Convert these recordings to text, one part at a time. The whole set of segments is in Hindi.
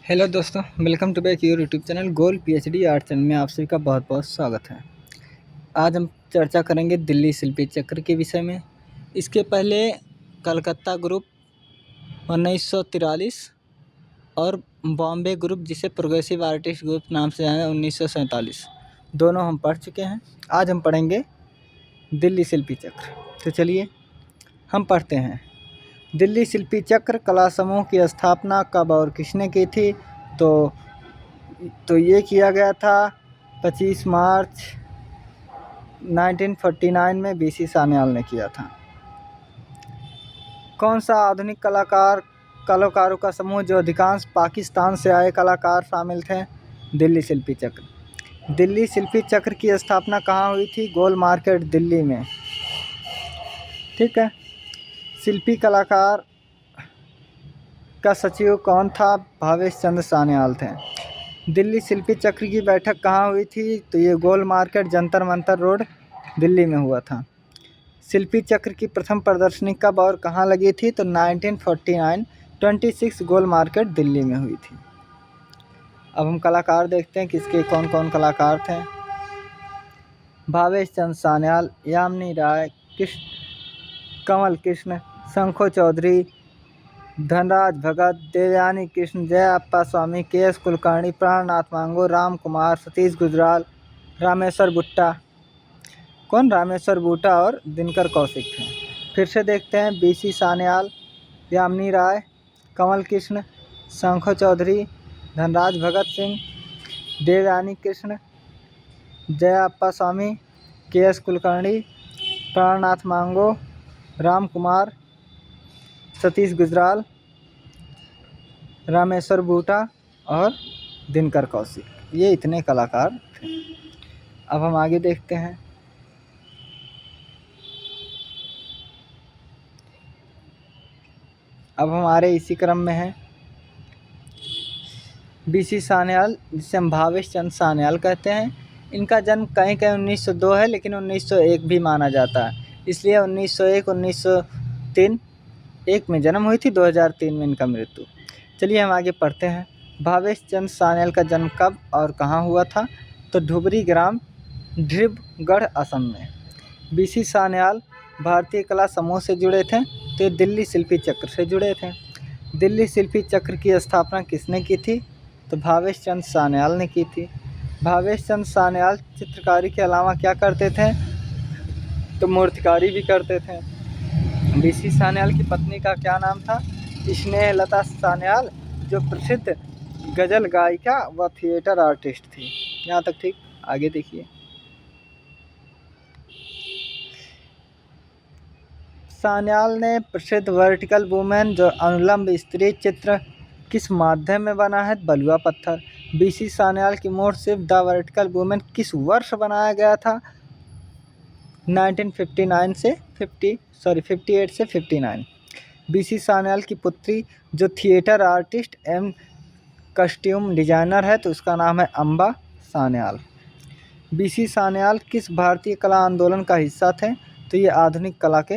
हेलो दोस्तों, welcome to back your YouTube channel goal PhD art channel में आप सभी का बहुत बहुत स्वागत है। आज हम चर्चा करेंगे दिल्ली शिल्पी चक्र के विषय में। इसके पहले कलकत्ता ग्रुप 1943 और बॉम्बे ग्रुप, जिसे प्रोग्रेसिव आर्टिस्ट ग्रुप नाम से जाना, 1947, दोनों हम पढ़ चुके हैं। आज हम पढ़ेंगे दिल्ली शिल्पी चक्र। तो चलिए हम पढ़ते हैं। दिल्ली शिल्पी चक्र कला समूह की स्थापना कब और किसने की थी? तो ये किया गया था 25 मार्च 1949 में बीसी सान्याल ने किया था। कौन सा आधुनिक कलाकारों का समूह जो अधिकांश पाकिस्तान से आए कलाकार शामिल थे? दिल्ली शिल्पी चक्र। दिल्ली शिल्पी चक्र की स्थापना कहाँ हुई थी? गोल मार्केट, दिल्ली में। ठीक है। शिल्पी कलाकार का सचिव कौन था? भावेश चंद्र सान्याल थे। दिल्ली शिल्पी चक्र की बैठक कहाँ हुई थी? तो ये गोल मार्केट, जंतर मंतर रोड, दिल्ली में हुआ था। शिल्पी चक्र की प्रथम प्रदर्शनी कब और कहाँ लगी थी? तो 1949, 26 गोल मार्केट, दिल्ली में हुई थी। अब हम कलाकार देखते हैं किसके कौन कौन कलाकार थे। भावेश चंद्र सान्याल, यामिनी राय, कमल कृष्ण, शंखो चौधरी, धनराज भगत, देवयानी कृष्ण, जयाप्पा स्वामी, के.एस. कुलकर्णी, प्राणनाथ मांगो, राम कुमार, सतीश गुजराल, रामेश्वर बुट्टा। कौन? रामेश्वर बुट्टा और दिनकर कौशिक थे। फिर से देखते हैं। बीसी सान्याल, यामिनी राय, कमल कृष्ण, शंखो चौधरी, धनराज भगत सिंह, देवयानी कृष्ण, जयाप्पा स्वामी, के.एस. कुलकर्णी, प्राणनाथ मांगो, राम कुमार, सतीश गुजराल, रामेश्वर बूटा और दिनकर कौशिक। ये इतने कलाकार थे। अब हम आगे देखते हैं। अब हमारे इसी क्रम में है बीसी सान्याल, जिसे हम भावेश चंद्र सान्याल कहते हैं। इनका जन्म कहीं कहीं 1902 है, लेकिन 1901 भी माना जाता है, इसलिए 1901, 1903 एक में जन्म हुई थी, 2003 में इनका मृत्यु। चलिए हम आगे पढ़ते हैं। भावेश चंद्र सान्याल का जन्म कब और कहाँ हुआ था? तो धुबरी ग्राम, ड्रिबगढ़, असम में। बीसी सान्याल भारतीय कला समूह से जुड़े थे, तो ये दिल्ली शिल्पी चक्र से जुड़े थे। दिल्ली शिल्पी चक्र की स्थापना किसने की थी? तो भावेश चंद्र सान्याल ने की थी। भावेश चंद्र सान्याल चित्रकारी के अलावा क्या करते थे? तो मूर्तिकारी भी करते थे। बीसी सान्याल की पत्नी का क्या नाम था? स्नेहलता सान्याल, जो प्रसिद्ध गजल गायिका व थिएटर आर्टिस्ट थी। यहाँ तक ठीक। आगे देखिए। सान्याल ने प्रसिद्ध वर्टिकल वुमेन, जो अनुलंब स्त्री चित्र, किस माध्यम में बना है? बलुआ पत्थर। बीसी सान्याल की मूर्ति द वर्टिकल वुमेन किस वर्ष बनाया गया था? 1959 से 58 से 59। बीसी सान्याल की पुत्री जो थिएटर आर्टिस्ट एवं कस्ट्यूम डिजाइनर है, तो उसका नाम है अम्बा सान्याल। बीसी सान्याल किस भारतीय कला आंदोलन का हिस्सा थे? तो ये आधुनिक कला के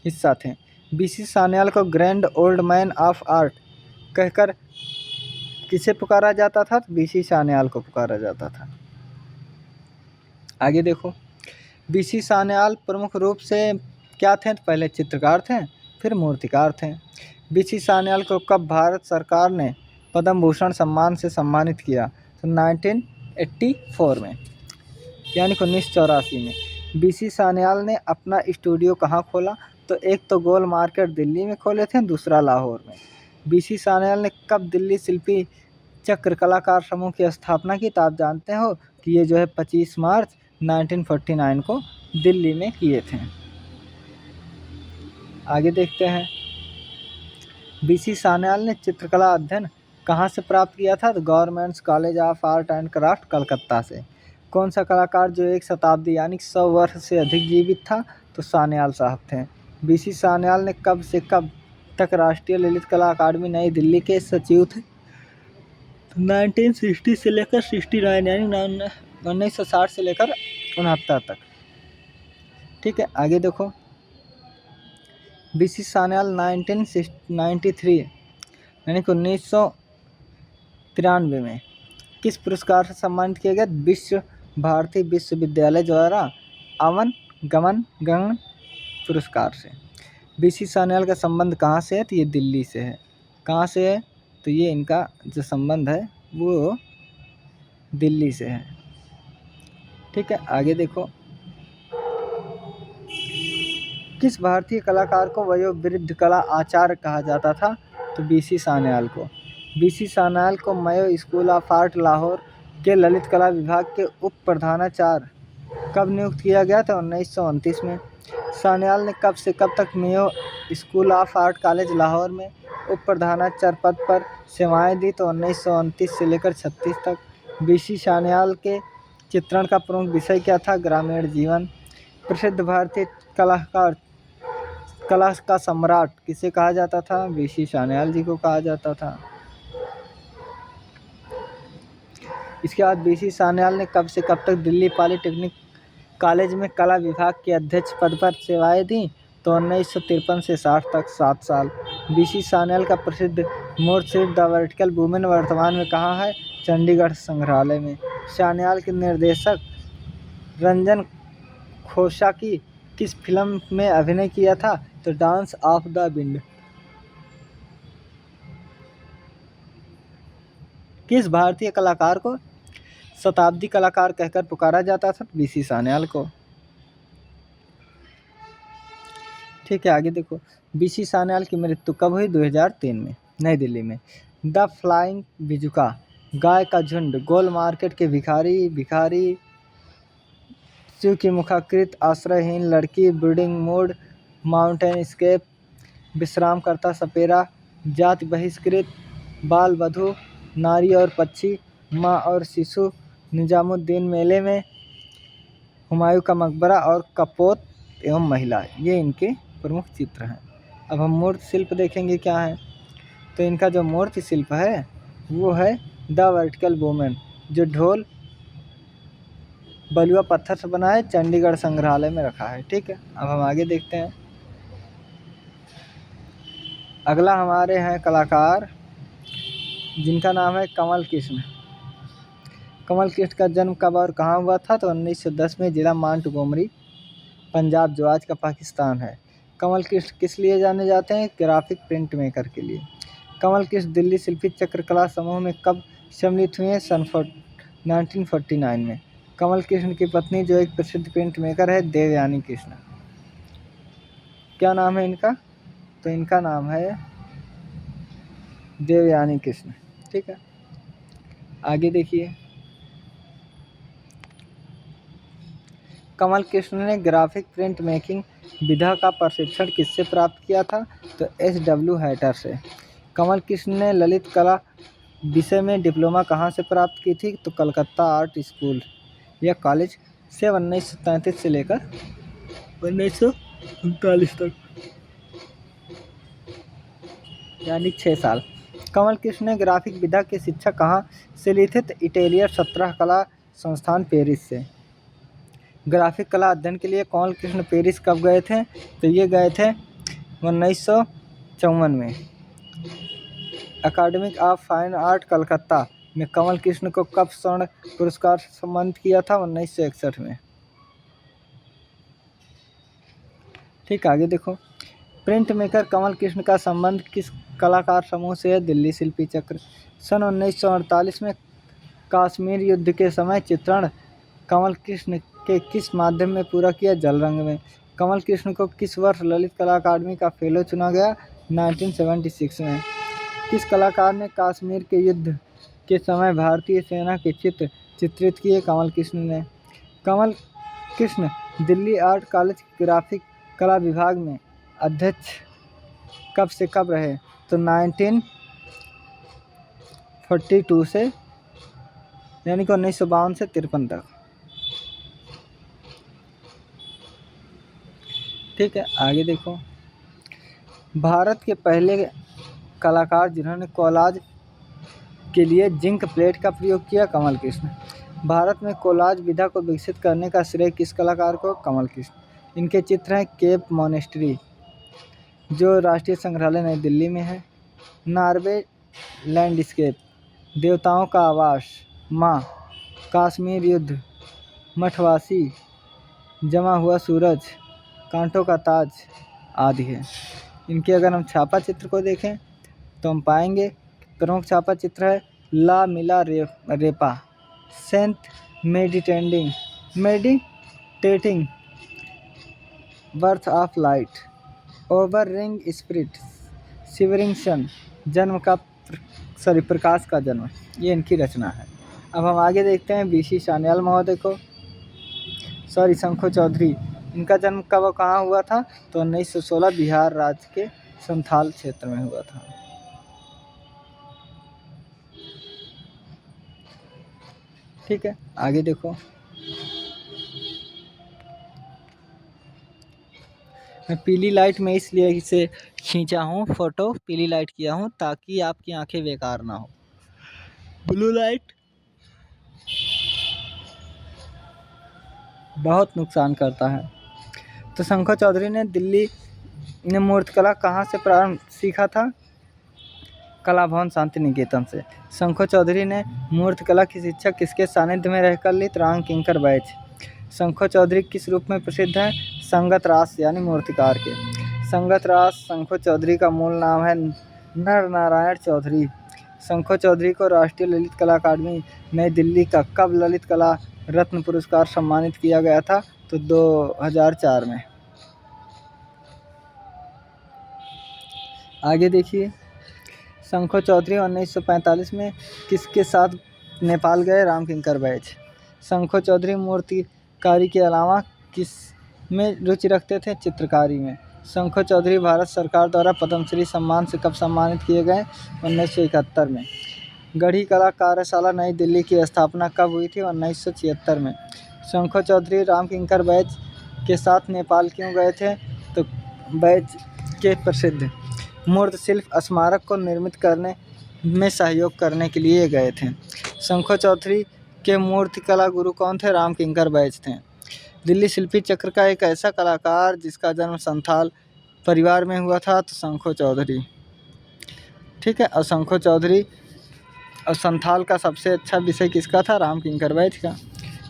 हिस्सा थे। बीसी सान्याल को grand old man of art कहकर किसे पुकारा जाता था? तो बीसी सान्याल को पुकारा जाता था। आगे देखो। बीसी सान्याल प्रमुख रूप से क्या थे? तो पहले चित्रकार थे, फिर मूर्तिकार थे। बीसी सान्याल को कब भारत सरकार ने पद्म भूषण सम्मान से सम्मानित किया? तो 1984 में, यानी 1984 में। बीसी सान्याल ने अपना स्टूडियो कहाँ खोला? तो एक तो गोल मार्केट, दिल्ली में खोले थे, दूसरा लाहौर में। बीसी सान्याल ने कब दिल्ली शिल्पी चक्र कलाकार समूह की स्थापना की? तो आप जानते हो कि ये जो है 25 मार्च 1949 को दिल्ली में किए थे। आगे देखते हैं। बीसी सान्याल ने चित्रकला अध्ययन कहाँ से प्राप्त किया था? तो governments college of art and craft, Calcutta से। कौन सा कलाकार जो 1 शताब्दी यानी 100 वर्ष से अधिक जीवित था? तो सान्याल साहब थे। बीसी सान्याल ने कब से कब तक राष्ट्रीय ललित कला अकादमी नई दिल्ली के सचिव थे? तो 1960 से लेकर 69, यानी 1960 से लेकर 69 तक। ठीक है। आगे देखो। बीसी सान्याल 1993, यानी कि 93 में किस पुरस्कार से सम्मानित किया गया? विश्व भारती विश्वविद्यालय द्वारा अवन गमन गण पुरस्कार से। बीसी सान्याल का संबंध कहाँ से है? तो ये दिल्ली से है। कहाँ से है? तो ये इनका जो संबंध है वो दिल्ली से है। ठीक है, आगे देखो। किस भारतीय कलाकार को वयोवृद्ध कला आचार्य कहा जाता था? तो बीसी सान्याल को। बीसी सान्याल को मयो स्कूल ऑफ आर्ट लाहौर के ललित कला विभाग के उप प्रधानाचार्य कब नियुक्त किया गया था? 1929 में। सान्याल ने कब से कब तक Mayo school of art college Lahore में उप प्रधानाचार्य पद पर सेवाएं दी? तो 1929 से लेकर 36 तक। बीसी सान्याल के चित्रण का प्रमुख विषय क्या था? ग्रामीण जीवन। प्रसिद्ध भारतीय कलाकार कला का सम्राट किसे कहा जाता था? बीसी सान्याल जी को कहा जाता था। इसके बाद बीसी सान्याल ने कब से कब तक दिल्ली पॉलिटेक्निक कॉलेज में कला विभाग के अध्यक्ष पद पर सेवाएं दी? तो 1953 से 60 तक 7 साल। बीसी सान्याल का प्रसिद्ध मूर्तिशिल्प द वर्टिकल वुमेन वर्तमान में कहाँ है? चंडीगढ़ संग्रहालय में। सान्याल के निर्देशक रंजन खोसा की किस फिल्म में अभिनय किया था? तो डांस ऑफ द विंड। किस भारतीय कलाकार को शताब्दी कलाकार कहकर पुकारा जाता था? बीसी सान्याल को। ठीक है, आगे देखो। बीसी सान्याल की मृत्यु कब हुई? 2003 में नई दिल्ली में। द फ्लाइंग बिजुका, गाय का झुंड, गोल मार्केट के भिखारी, भिखारी, शिव की मुखाकृत, आश्रयहीन लड़की, ब्रीडिंग मूड, माउंटेन स्केप, विश्राम करता सपेरा, जाति बहिष्कृत, बाल वधू, नारी और पक्षी, माँ और शिशु, निजामुद्दीन मेले में, हुमायूं का मकबरा और कपोत एवं महिला, ये इनके प्रमुख चित्र हैं। अब हम मूर्ति शिल्प देखेंगे क्या है। तो इनका जो मूर्ति शिल्प है वो है द वर्टिकल वुमेन, जो ढोल बलुआ पत्थर से बना है, चंडीगढ़ संग्रहालय में रखा है। ठीक है, अब हम आगे देखते हैं। अगला हमारे हैं कलाकार जिनका नाम है कमल कृष्ण। कमल कृष्ण का जन्म कब और कहाँ हुआ था? तो 1910 में, जिला मांटगोमरी, पंजाब, जो आज का पाकिस्तान है। कमल कृष्ण किस लिए जाने जाते हैं? ग्राफिक प्रिंट मेकर के लिए। कमल कृष्ण दिल्ली शिल्पी चक्रकला समूह में कब सम्मिलित हुए? सन 1949 में। कमल कृष्ण की पत्नी जो एक प्रसिद्ध प्रिंट मेकर है, देवयानी कृष्ण। क्या नाम है इनका? तो इनका नाम है देवयानी कृष्ण। ठीक है, आगे देखिए। कमल कृष्ण ने ग्राफिक प्रिंट मेकिंग विधा का प्रशिक्षण किससे प्राप्त किया था? तो SW हैटर से। कमल कृष्ण ने ललित कला विषय में डिप्लोमा कहाँ से प्राप्त की थी? तो कलकत्ता आर्ट स्कूल या कॉलेज से 1933 से लेकर 1939 तक, यानी 6 साल। कमल कृष्ण ने ग्राफिक विधा की शिक्षा कहाँ से ली थी? तो इटालियन 17 कला संस्थान पेरिस से। ग्राफिक कला अध्ययन के लिए कमल कृष्ण पेरिस कब गए थे? तो ये गए थे 1954 में। अकादमी ऑफ फाइन आर्ट कलकत्ता में कमल कृष्ण को कब स्वर्ण पुरस्कार से सम्मानित किया था? 1961 में। ठीक, आगे देखो। प्रिंट मेकर कमल कृष्ण का संबंध किस कलाकार समूह से है? दिल्ली शिल्पी चक्र। सन 1948 में कश्मीर युद्ध के समय चित्रण कमल कृष्ण के किस माध्यम में पूरा किया? जल रंग में। कमल कृष्ण को किस वर्ष ललित कला अकादमी का फेलो चुना गया? 1976 में। किस कलाकार ने कश्मीर के युद्ध के समय भारतीय सेना के चित्र चित्रित किए? कमल कृष्ण ने। Kamal Krishna Delhi art college graphic कला विभाग में अध्यक्ष कब से कब रहे? तो 1942 से, यानी कि 1952 से 53 तक। ठीक है, आगे देखो। भारत के पहले कलाकार जिन्होंने कोलाज के लिए जिंक प्लेट का प्रयोग किया? कमल कृष्ण। भारत में कोलाज विधा को विकसित करने का श्रेय किस कलाकार को? कमल कृष्ण। इनके चित्र हैं केप मोनेस्ट्री, जो राष्ट्रीय संग्रहालय नई दिल्ली में है, नॉर्वे लैंडस्केप, देवताओं का आवास, माँ, कश्मीर युद्ध, मठवासी, जमा हुआ सूरज, कांटों का ताज आदि है। इनके अगर हम छापा चित्र को देखें तो हम पाएंगे प्रमुख छापा चित्र है ला Milarepa, saint meditating, birth of light, over ring spirit, shivering sun, जन्म का प्रकाश का जन्म, ये इनकी रचना है। अब हम आगे देखते हैं बीसी सान्याल महोदय को, शंखो चौधरी। इनका जन्म कब और कहाँ हुआ था? तो 1916 बिहार राज्य के संथाल क्षेत्र में हुआ था। ठीक है, आगे देखो। मैं पीली लाइट में इसलिए इसे खींचा हूँ, फोटो पीली लाइट किया हूँ ताकि आपकी आंखें बेकार ना हो। ब्लू लाइट बहुत नुकसान करता है। तो शंखो चौधरी ने दिल्ली ने मूर्तिकला कहाँ से प्रारंभ सीखा था? कला भवन शांति निकेतन से। शंखो चौधरी ने मूर्तिकला की शिक्षा किसके सानिध्य में रहकर ली? राम किंकर बैच। शंखो चौधरी किस रूप में प्रसिद्ध है? संगत रास यानी मूर्तिकार के। संगत रास शंखो चौधरी का मूल नाम है नर नारायण चौधरी। शंखो चौधरी को राष्ट्रीय ललित कला अकादमी नई दिल्ली का कब ललित कला रत्न पुरस्कार सम्मानित किया गया था? तो 2004 में। आगे देखिए, शंखो चौधरी 1945 में किसके साथ नेपाल गए? राम किंकर बैच। शंखो चौधरी मूर्तिकारी के अलावा किस में रुचि रखते थे? चित्रकारी में। शंखो चौधरी भारत सरकार द्वारा पद्मश्री सम्मान से कब सम्मानित किए गए? 1971 में। गढ़ी कला कार्यशाला नई दिल्ली की स्थापना कब हुई थी? 1976 में। शंखो चौधरी राम किंकर बैच के साथ नेपाल क्यों गए थे? तो बैच के प्रसिद्ध मूर्ति शिल्प स्मारक को निर्मित करने में सहयोग करने के लिए गए थे। शंखो चौधरी के मूर्तिकला गुरु कौन थे? राम किंकर बैच थे। दिल्ली शिल्पी चक्र का एक ऐसा कलाकार जिसका जन्म संथाल परिवार में हुआ था? तो शंखो चौधरी। ठीक है, और शंखो चौधरी और संथाल का सबसे अच्छा विषय किसका था? राम किंकर बैच का,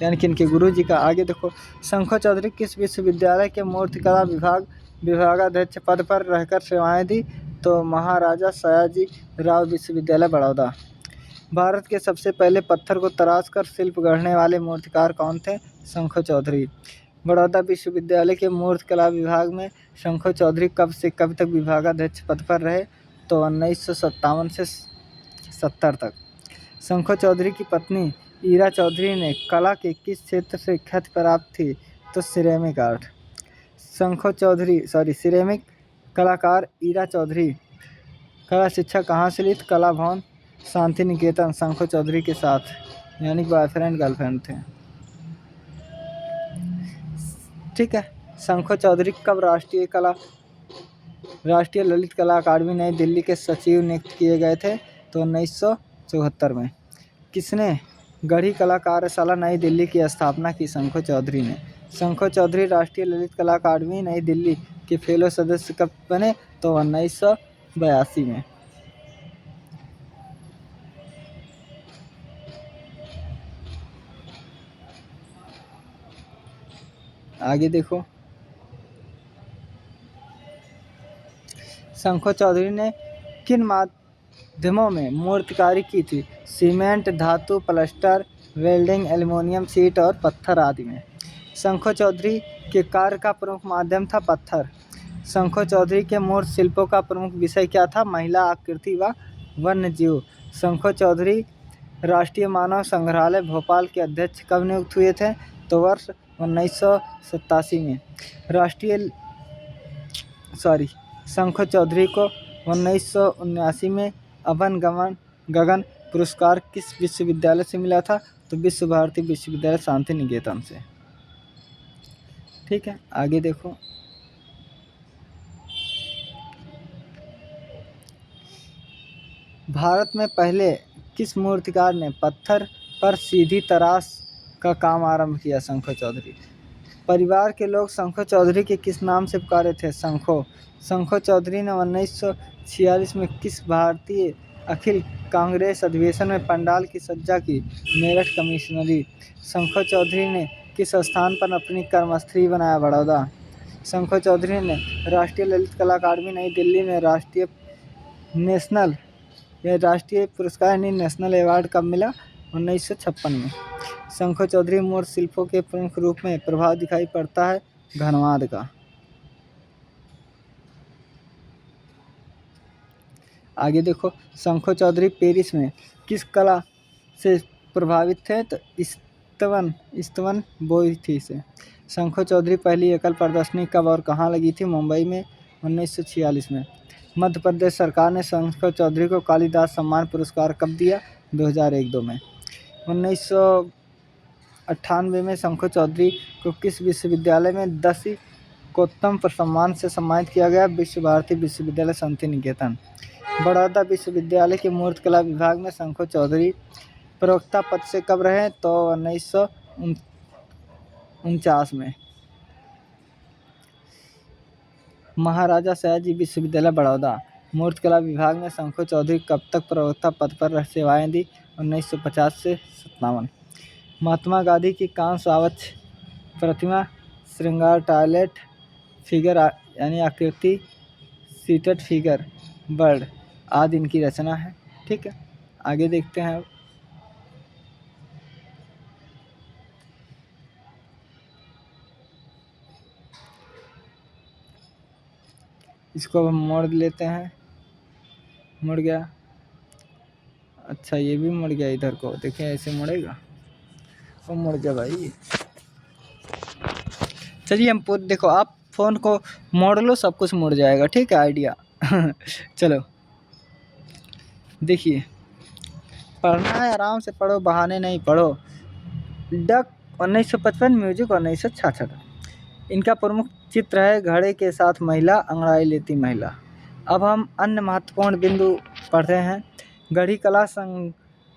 यानी कि इनके गुरु जी का। आगे देखो, शंखो चौधरी किस विश्वविद्यालय के मूर्तिकला विभागाध्यक्ष पद पर रहकर सेवाएं दी? तो महाराजा सयाजी राव विश्वविद्यालय बड़ौदा। भारत के सबसे पहले पत्थर को तराश कर शिल्प गढ़ने वाले मूर्तिकार कौन थे? शंखो चौधरी। बड़ौदा विश्वविद्यालय के मूर्तिकला विभाग में शंखो चौधरी कब से कब तक विभागाध्यक्ष पद पर रहे? तो 1957 से 70 तक। शंखो चौधरी की पत्नी ईरा चौधरी ने कला के किस क्षेत्र से ख्याति प्राप्त थी? तो सिरेमिक आर्ट। सिरेमिक कलाकार ईरा चौधरी कला शिक्षा कहाँ से ली? कला भवन शांति निकेतन शंखो चौधरी के साथ, यानी बॉयफ्रेंड गर्लफ्रेंड थे। ठीक है, शंखो चौधरी कब राष्ट्रीय ललित कला अकादमी नई दिल्ली के सचिव नियुक्त किए गए थे? तो 1974 में। किसने गढ़ी कला कार्यशाला नई दिल्ली की स्थापना की? शंखो चौधरी ने। शंखो चौधरी राष्ट्रीय ललित कला अकादमी नई दिल्ली के फेलो सदस्य कब बने? तो 1982 में। आगे देखो, शंखो चौधरी ने किन माध्यमों में मूर्तिकारी की थी? सीमेंट, धातु, प्लास्टर, वेल्डिंग, एल्युमिनियम शीट और पत्थर आदि में। शंखो चौधरी के कार्य का प्रमुख माध्यम था पत्थर। शंखो चौधरी के मूर्ति शिल्पों का प्रमुख विषय क्या था? महिला, आकृति व वन्य जीव। शंखो चौधरी राष्ट्रीय मानव संग्रहालय भोपाल के अध्यक्ष कब नियुक्त हुए थे? तो वर्ष 1987 में। शंखो चौधरी को 1979 में अवन गगन पुरस्कार किस विश्वविद्यालय से मिला था? तो विश्व भारती विश्वविद्यालय शांति निकेतन से। ठीक है, आगे देखो, भारत में पहले किस मूर्तिकार ने पत्थर पर सीधी तराश का काम आरंभ किया? शंखो चौधरी। परिवार के लोग शंखो चौधरी के किस नाम से पुकारे थे? शंखो। शंखो चौधरी ने 1946 में किस भारतीय अखिल कांग्रेस अधिवेशन में पंडाल की सज्जा की, मेरठ कमिश्नरी। शंखो चौधरी ने किस स्थान पर अपनी कर्मस्थली बनाया, बड़ौदा। शंखो चौधरी ने राष्ट्रीय ललित कला अकादमी नई दिल्ली में राष्ट्रीय पुरस्कार यानी नेशनल अवार्ड कब मिला, 1956 में। शंखो चौधरी मूर्त शिल्पों के प्रमुख रूप में प्रभाव दिखाई पड़ता है घनवाद का। आगे देखो, शंखो चौधरी पेरिस में किस कला से प्रभावित थे, तो स्तवन बोई से। शंखो चौधरी पहली एकल प्रदर्शनी कब और कहाँ लगी थी, मुंबई में, 1946 में। मध्य प्रदेश सरकार ने शंखो चौधरी को कालिदास सम्मान पुरस्कार कब दिया, 2001-2 में। 1998 में शंखो चौधरी को किस विश्वविद्यालय में दशीकोत्तम सम्मान से सम्मानित किया गया, विश्व भारती विश्वविद्यालय शांति निकेतन। बड़ौदा विश्वविद्यालय के मूर्तिकला विभाग में शंखो चौधरी प्रवक्ता पद से कब रहे, तो 1949 में। महाराजा सयाजी विश्वविद्यालय बड़ौदा मूर्तिकला विभाग में शंखो चौधरी कब तक प्रवक्ता पद पर सेवाएं दी, 1950 से 57। महात्मा गांधी की कांस्य आवक्ष प्रतिमा, श्रृंगार टॉयलेट फिगर यानी आकृति, सीटेड फिगर, बर्ड आदि इनकी रचना है। ठीक है, आगे देखते हैं। इसको अब हम मोड़ लेते हैं, मुड़ गया। अच्छा, ये भी मुड़ गया इधर को, देखिए ऐसे मुड़ेगा, वो मुड़ गया भाई। चलिए हम देखो, आप फ़ोन को मोड़ लो, सब कुछ मुड़ जाएगा। ठीक है, आइडिया। चलो देखिए, पढ़ना है आराम से पढ़ो, बहाने नहीं पढ़ो। Duck 1955, music 1966। इनका प्रमुख चित्र है घड़े के साथ महिला, अंगड़ाई लेती महिला। अब हम अन्य महत्वपूर्ण बिंदु पढ़ते हैं। गढ़ी कला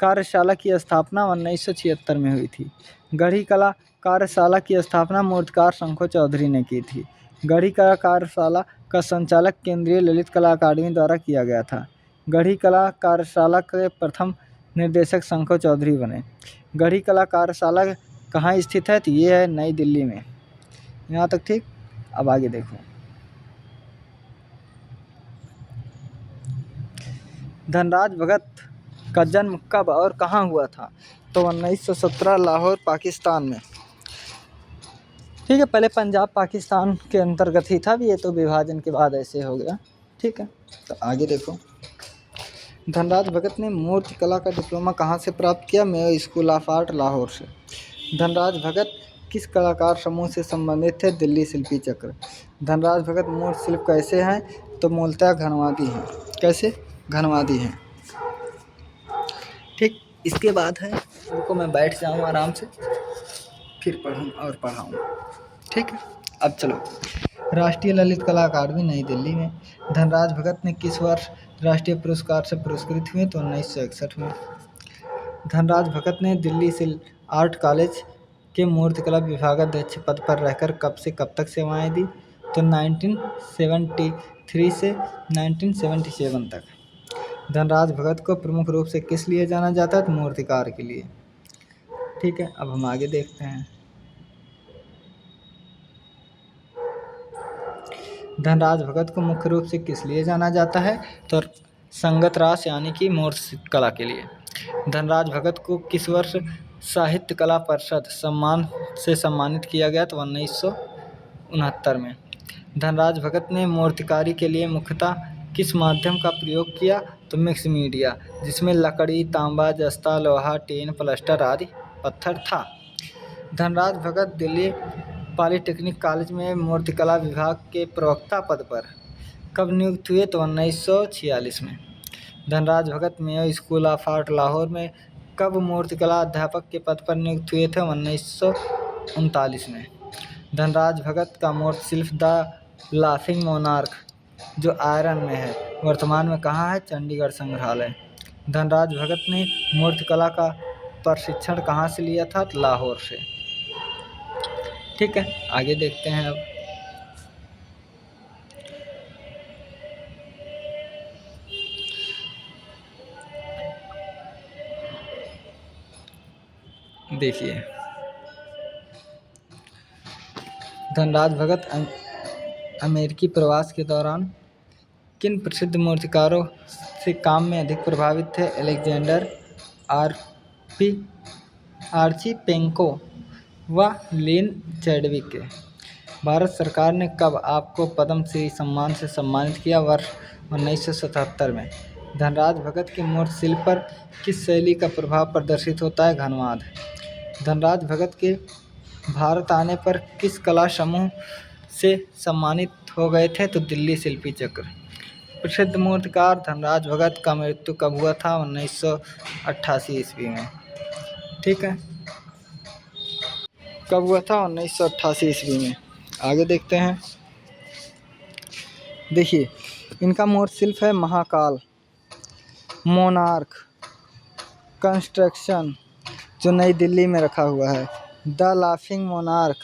कार्यशाला की स्थापना 1976 में हुई थी। गढ़ी कला कार्यशाला की स्थापना मूर्तिकार शंखो चौधरी ने की थी। गढ़ी कला कार्यशाला का संचालक केंद्रीय ललित कला अकादमी द्वारा किया गया था। गढ़ी कला कार्यशाला के प्रथम निर्देशक शंखो चौधरी बने। गढ़ी कला कार्यशाला कहाँ स्थित है, तो ये है नई दिल्ली में। यहाँ तक ठीक। अब आगे देखो, धनराज भगत का जन्म कब और कहाँ हुआ था, तो 1917 लाहौर पाकिस्तान में। ठीक है, पहले पंजाब पाकिस्तान के अंतर्गत ही था, ये तो विभाजन के बाद ऐसे हो गया। ठीक है, तो आगे देखो, धनराज भगत ने मूर्ति कला का डिप्लोमा कहाँ से प्राप्त किया, Mayo school of art Lahore से। धनराज भगत किस कलाकार समूह से संबंधित थे, दिल्ली शिल्पी चक्र। धनराज भगत मूर्ति शिल्प कैसे हैं, तो मूलतः घनवादी हैं। कैसे, घनवादी हैं। ठीक, इसके बाद है, रुको मैं बैठ जाऊँ आराम से, फिर पढ़ूँ और पढ़ाऊँ। ठीक है, अब चलो, राष्ट्रीय ललित कला अकादमी नई दिल्ली में। धनराज भगत ने किस वर्ष राष्ट्रीय पुरस्कार से पुरस्कृत हुए, तो 1961 में। धनराज भगत ने दिल्ली से आर्ट कॉलेज के मूर्तिकला विभागाध्यक्ष पद पर रहकर कब से कब तक सेवाएं दी, तो 1973 से 1977 तक। धनराज भगत को प्रमुख रूप से किस लिए जाना जाता है, तो मूर्तिकार के लिए। ठीक है, अब हम आगे देखते हैं। धनराज भगत को मुख्य रूप से किस लिए जाना जाता है, तो संगत रास यानी कि मूर्ति कला के लिए। धनराज भगत को किस वर्ष साहित्य कला परिषद सम्मान से सम्मानित किया गया, तो 1969 में। धनराज भगत ने मूर्तिकारी के लिए मुख्यतः किस माध्यम का प्रयोग किया, तो मिक्स मीडिया, जिसमें लकड़ी, तांबा, जस्ता, लोहा, टीन, प्लास्टर आदि पत्थर था। धनराज भगत दिल्ली पॉलिटेक्निक कॉलेज में मूर्तिकला विभाग के प्रवक्ता पद पर कब नियुक्त हुए, तो 1946 में। Dhanraj Bhagat Mayo school of art Lahore में कब मूर्तिकला अध्यापक के पद पर नियुक्त हुए थे, 1939 में। धनराज भगत का मूर्ति शिल्प द लाफिंग मोनार्क जो आयरन में है, वर्तमान में कहाँ है, चंडीगढ़ संग्रहालय। धनराज भगत ने मूर्तिकला का प्रशिक्षण कहाँ से लिया था, लाहौर से। ठीक है, आगे देखते हैं। अब देखिए, धनराज भगत अमेरिकी प्रवास के दौरान किन प्रसिद्ध मूर्तिकारों से काम में अधिक प्रभावित थे? अलेक्जेंडर आरपी आर्चीपेंको व लिन चैडविक। भारत सरकार ने कब आपको पद्मश्री सम्मान से सम्मानित किया? वर्ष 1977 में। धनराज भगत के मूर्ति शिल्प पर किस शैली का प्रभाव प्रदर्शित होता है? घनवाद। धनराज भगत के भारत आने पर किस कला समूह से सम्मानित हो गए थे? तो दिल्ली शिल्पी चक्र। प्रसिद्ध मूर्तिकार धनराज भगत का मृत्यु कब हुआ था? 1988 ईस्वी में। ठीक है, कब हुआ था? 1988 ईस्वी में। आगे देखते हैं। देखिए, इनका मूर्ति शिल्प है महाकाल, मोनार्क कंस्ट्रक्शन जो नई दिल्ली में रखा हुआ है, the laughing monarch,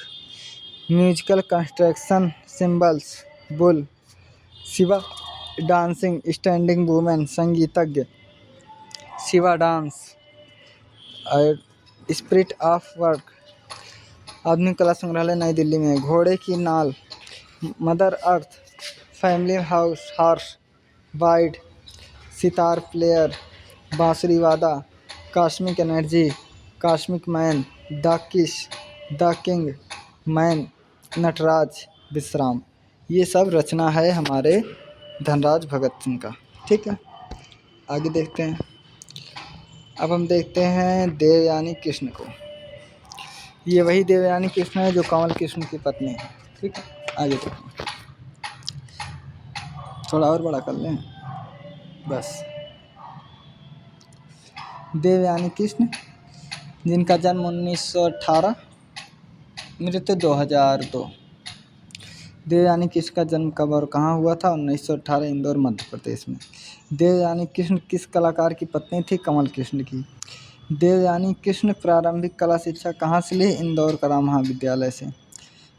musical construction symbols, bull, Shiva dancing standing women संगीतज्ञ, शिवा डांस और स्पिरिट ऑफ वर्क, आधुनिक कला संग्रहालय नई दिल्ली में, घोड़े की नाल, mother earth, family house, horse wide, sitar player, बांसुरी वादा, cosmic energy, cosmic man, the किस, द किंग, मैन, नटराज, विश्राम। ये सब रचना है हमारे धनराज भगत सिंह का। ठीक है, आगे देखते हैं। अब हम देखते हैं देवयानी कृष्ण को। ये वही देवयानी कृष्ण है जो कमल कृष्ण की पत्नी है। ठीक है, आगे देखते हैं। थोड़ा और बड़ा कर लें बस। देवयानी कृष्ण जिनका जन्म 1918, मृत्यु 2002। देवयानी कृष्ण का जन्म कब और कहाँ हुआ था? 1918, इंदौर मध्य प्रदेश में। देवयानी कृष्ण किस कलाकार की पत्नी थी? कमल कृष्ण की। देवयानी कृष्ण प्रारंभिक कला शिक्षा कहाँ से ली? इंदौर कला महाविद्यालय से।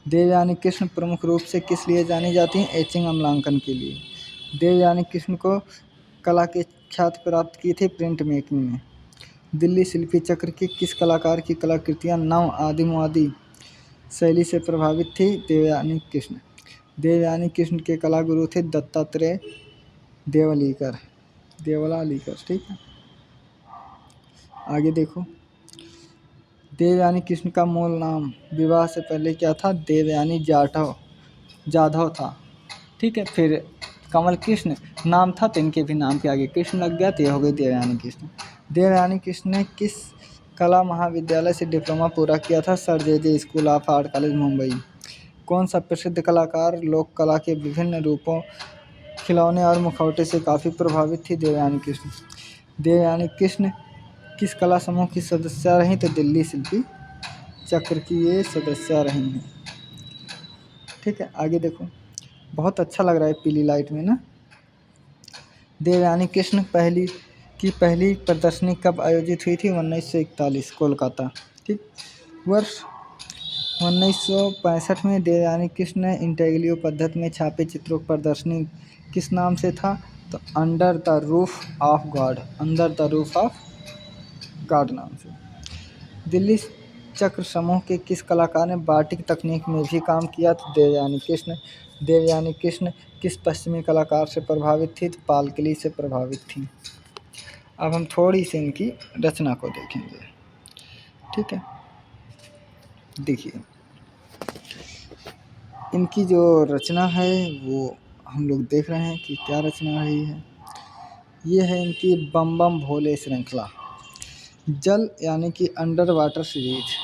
देवयानी कृष्ण प्रमुख रूप से किस लिए जानी जाती हैं? एचिंग अम्लांकन के लिए। देवयानी कृष्ण को कला की ख्याति प्राप्त की थी प्रिंट मेकिंग में। दिल्ली शिल्पी चक्र की किस कलाकार की कलाकृतियाँ नव आदिमवादी शैली से प्रभावित थी? देवयानी कृष्ण। देवयानी कृष्ण के कला गुरु थे दत्तात्रेय देवलीकर। ठीक है, आगे देखो। देवयानी कृष्ण का मूल नाम विवाह से पहले क्या था? देवयानी जाधव था। ठीक है, फिर कमल कृष्ण नाम था तो इनके भी नाम के आगे कृष्ण लग गया तो ये हो गई देवयानी कृष्ण। देवयानी कृष्ण ने किस कला महाविद्यालय से डिप्लोमा पूरा किया था? Sir J school of art college Mumbai. कौन सा प्रसिद्ध कलाकार लोक कला के विभिन्न रूपों, खिलौने और मुखौटे से काफ़ी प्रभावित थी? देवयानी कृष्ण। देवयानी कृष्ण किस कला समूह की सदस्य रहीं? तो दिल्ली शिल्पी चक्र की ये सदस्य रही हैं। ठीक है, आगे देखो। बहुत अच्छा लग रहा है पीली लाइट में ना। देवयानी कृष्ण पहली प्रदर्शनी कब आयोजित हुई थी? 1941, कोलकाता। ठीक, वर्ष 1965 में देवयानी कृष्ण ने इंटेग्लियो पद्धति में छापे चित्रों की प्रदर्शनी किस नाम से था? तो under the roof of God नाम से। दिल्ली चक्र समूह के किस कलाकार ने बाटिक तकनीक में भी काम किया? तो देवयानी कृष्ण। देवयानी कृष्ण किस पश्चिमी कलाकार से प्रभावित थी? तो पालकिली से प्रभावित थी। अब हम थोड़ी सी इनकी रचना को देखेंगे। ठीक है, देखिए इनकी जो रचना है वो हम लोग देख रहे हैं कि क्या रचना रही है। ये है इनकी बम बम भोले श्रृंखला, जल यानी कि अंडर वाटर सीरीज,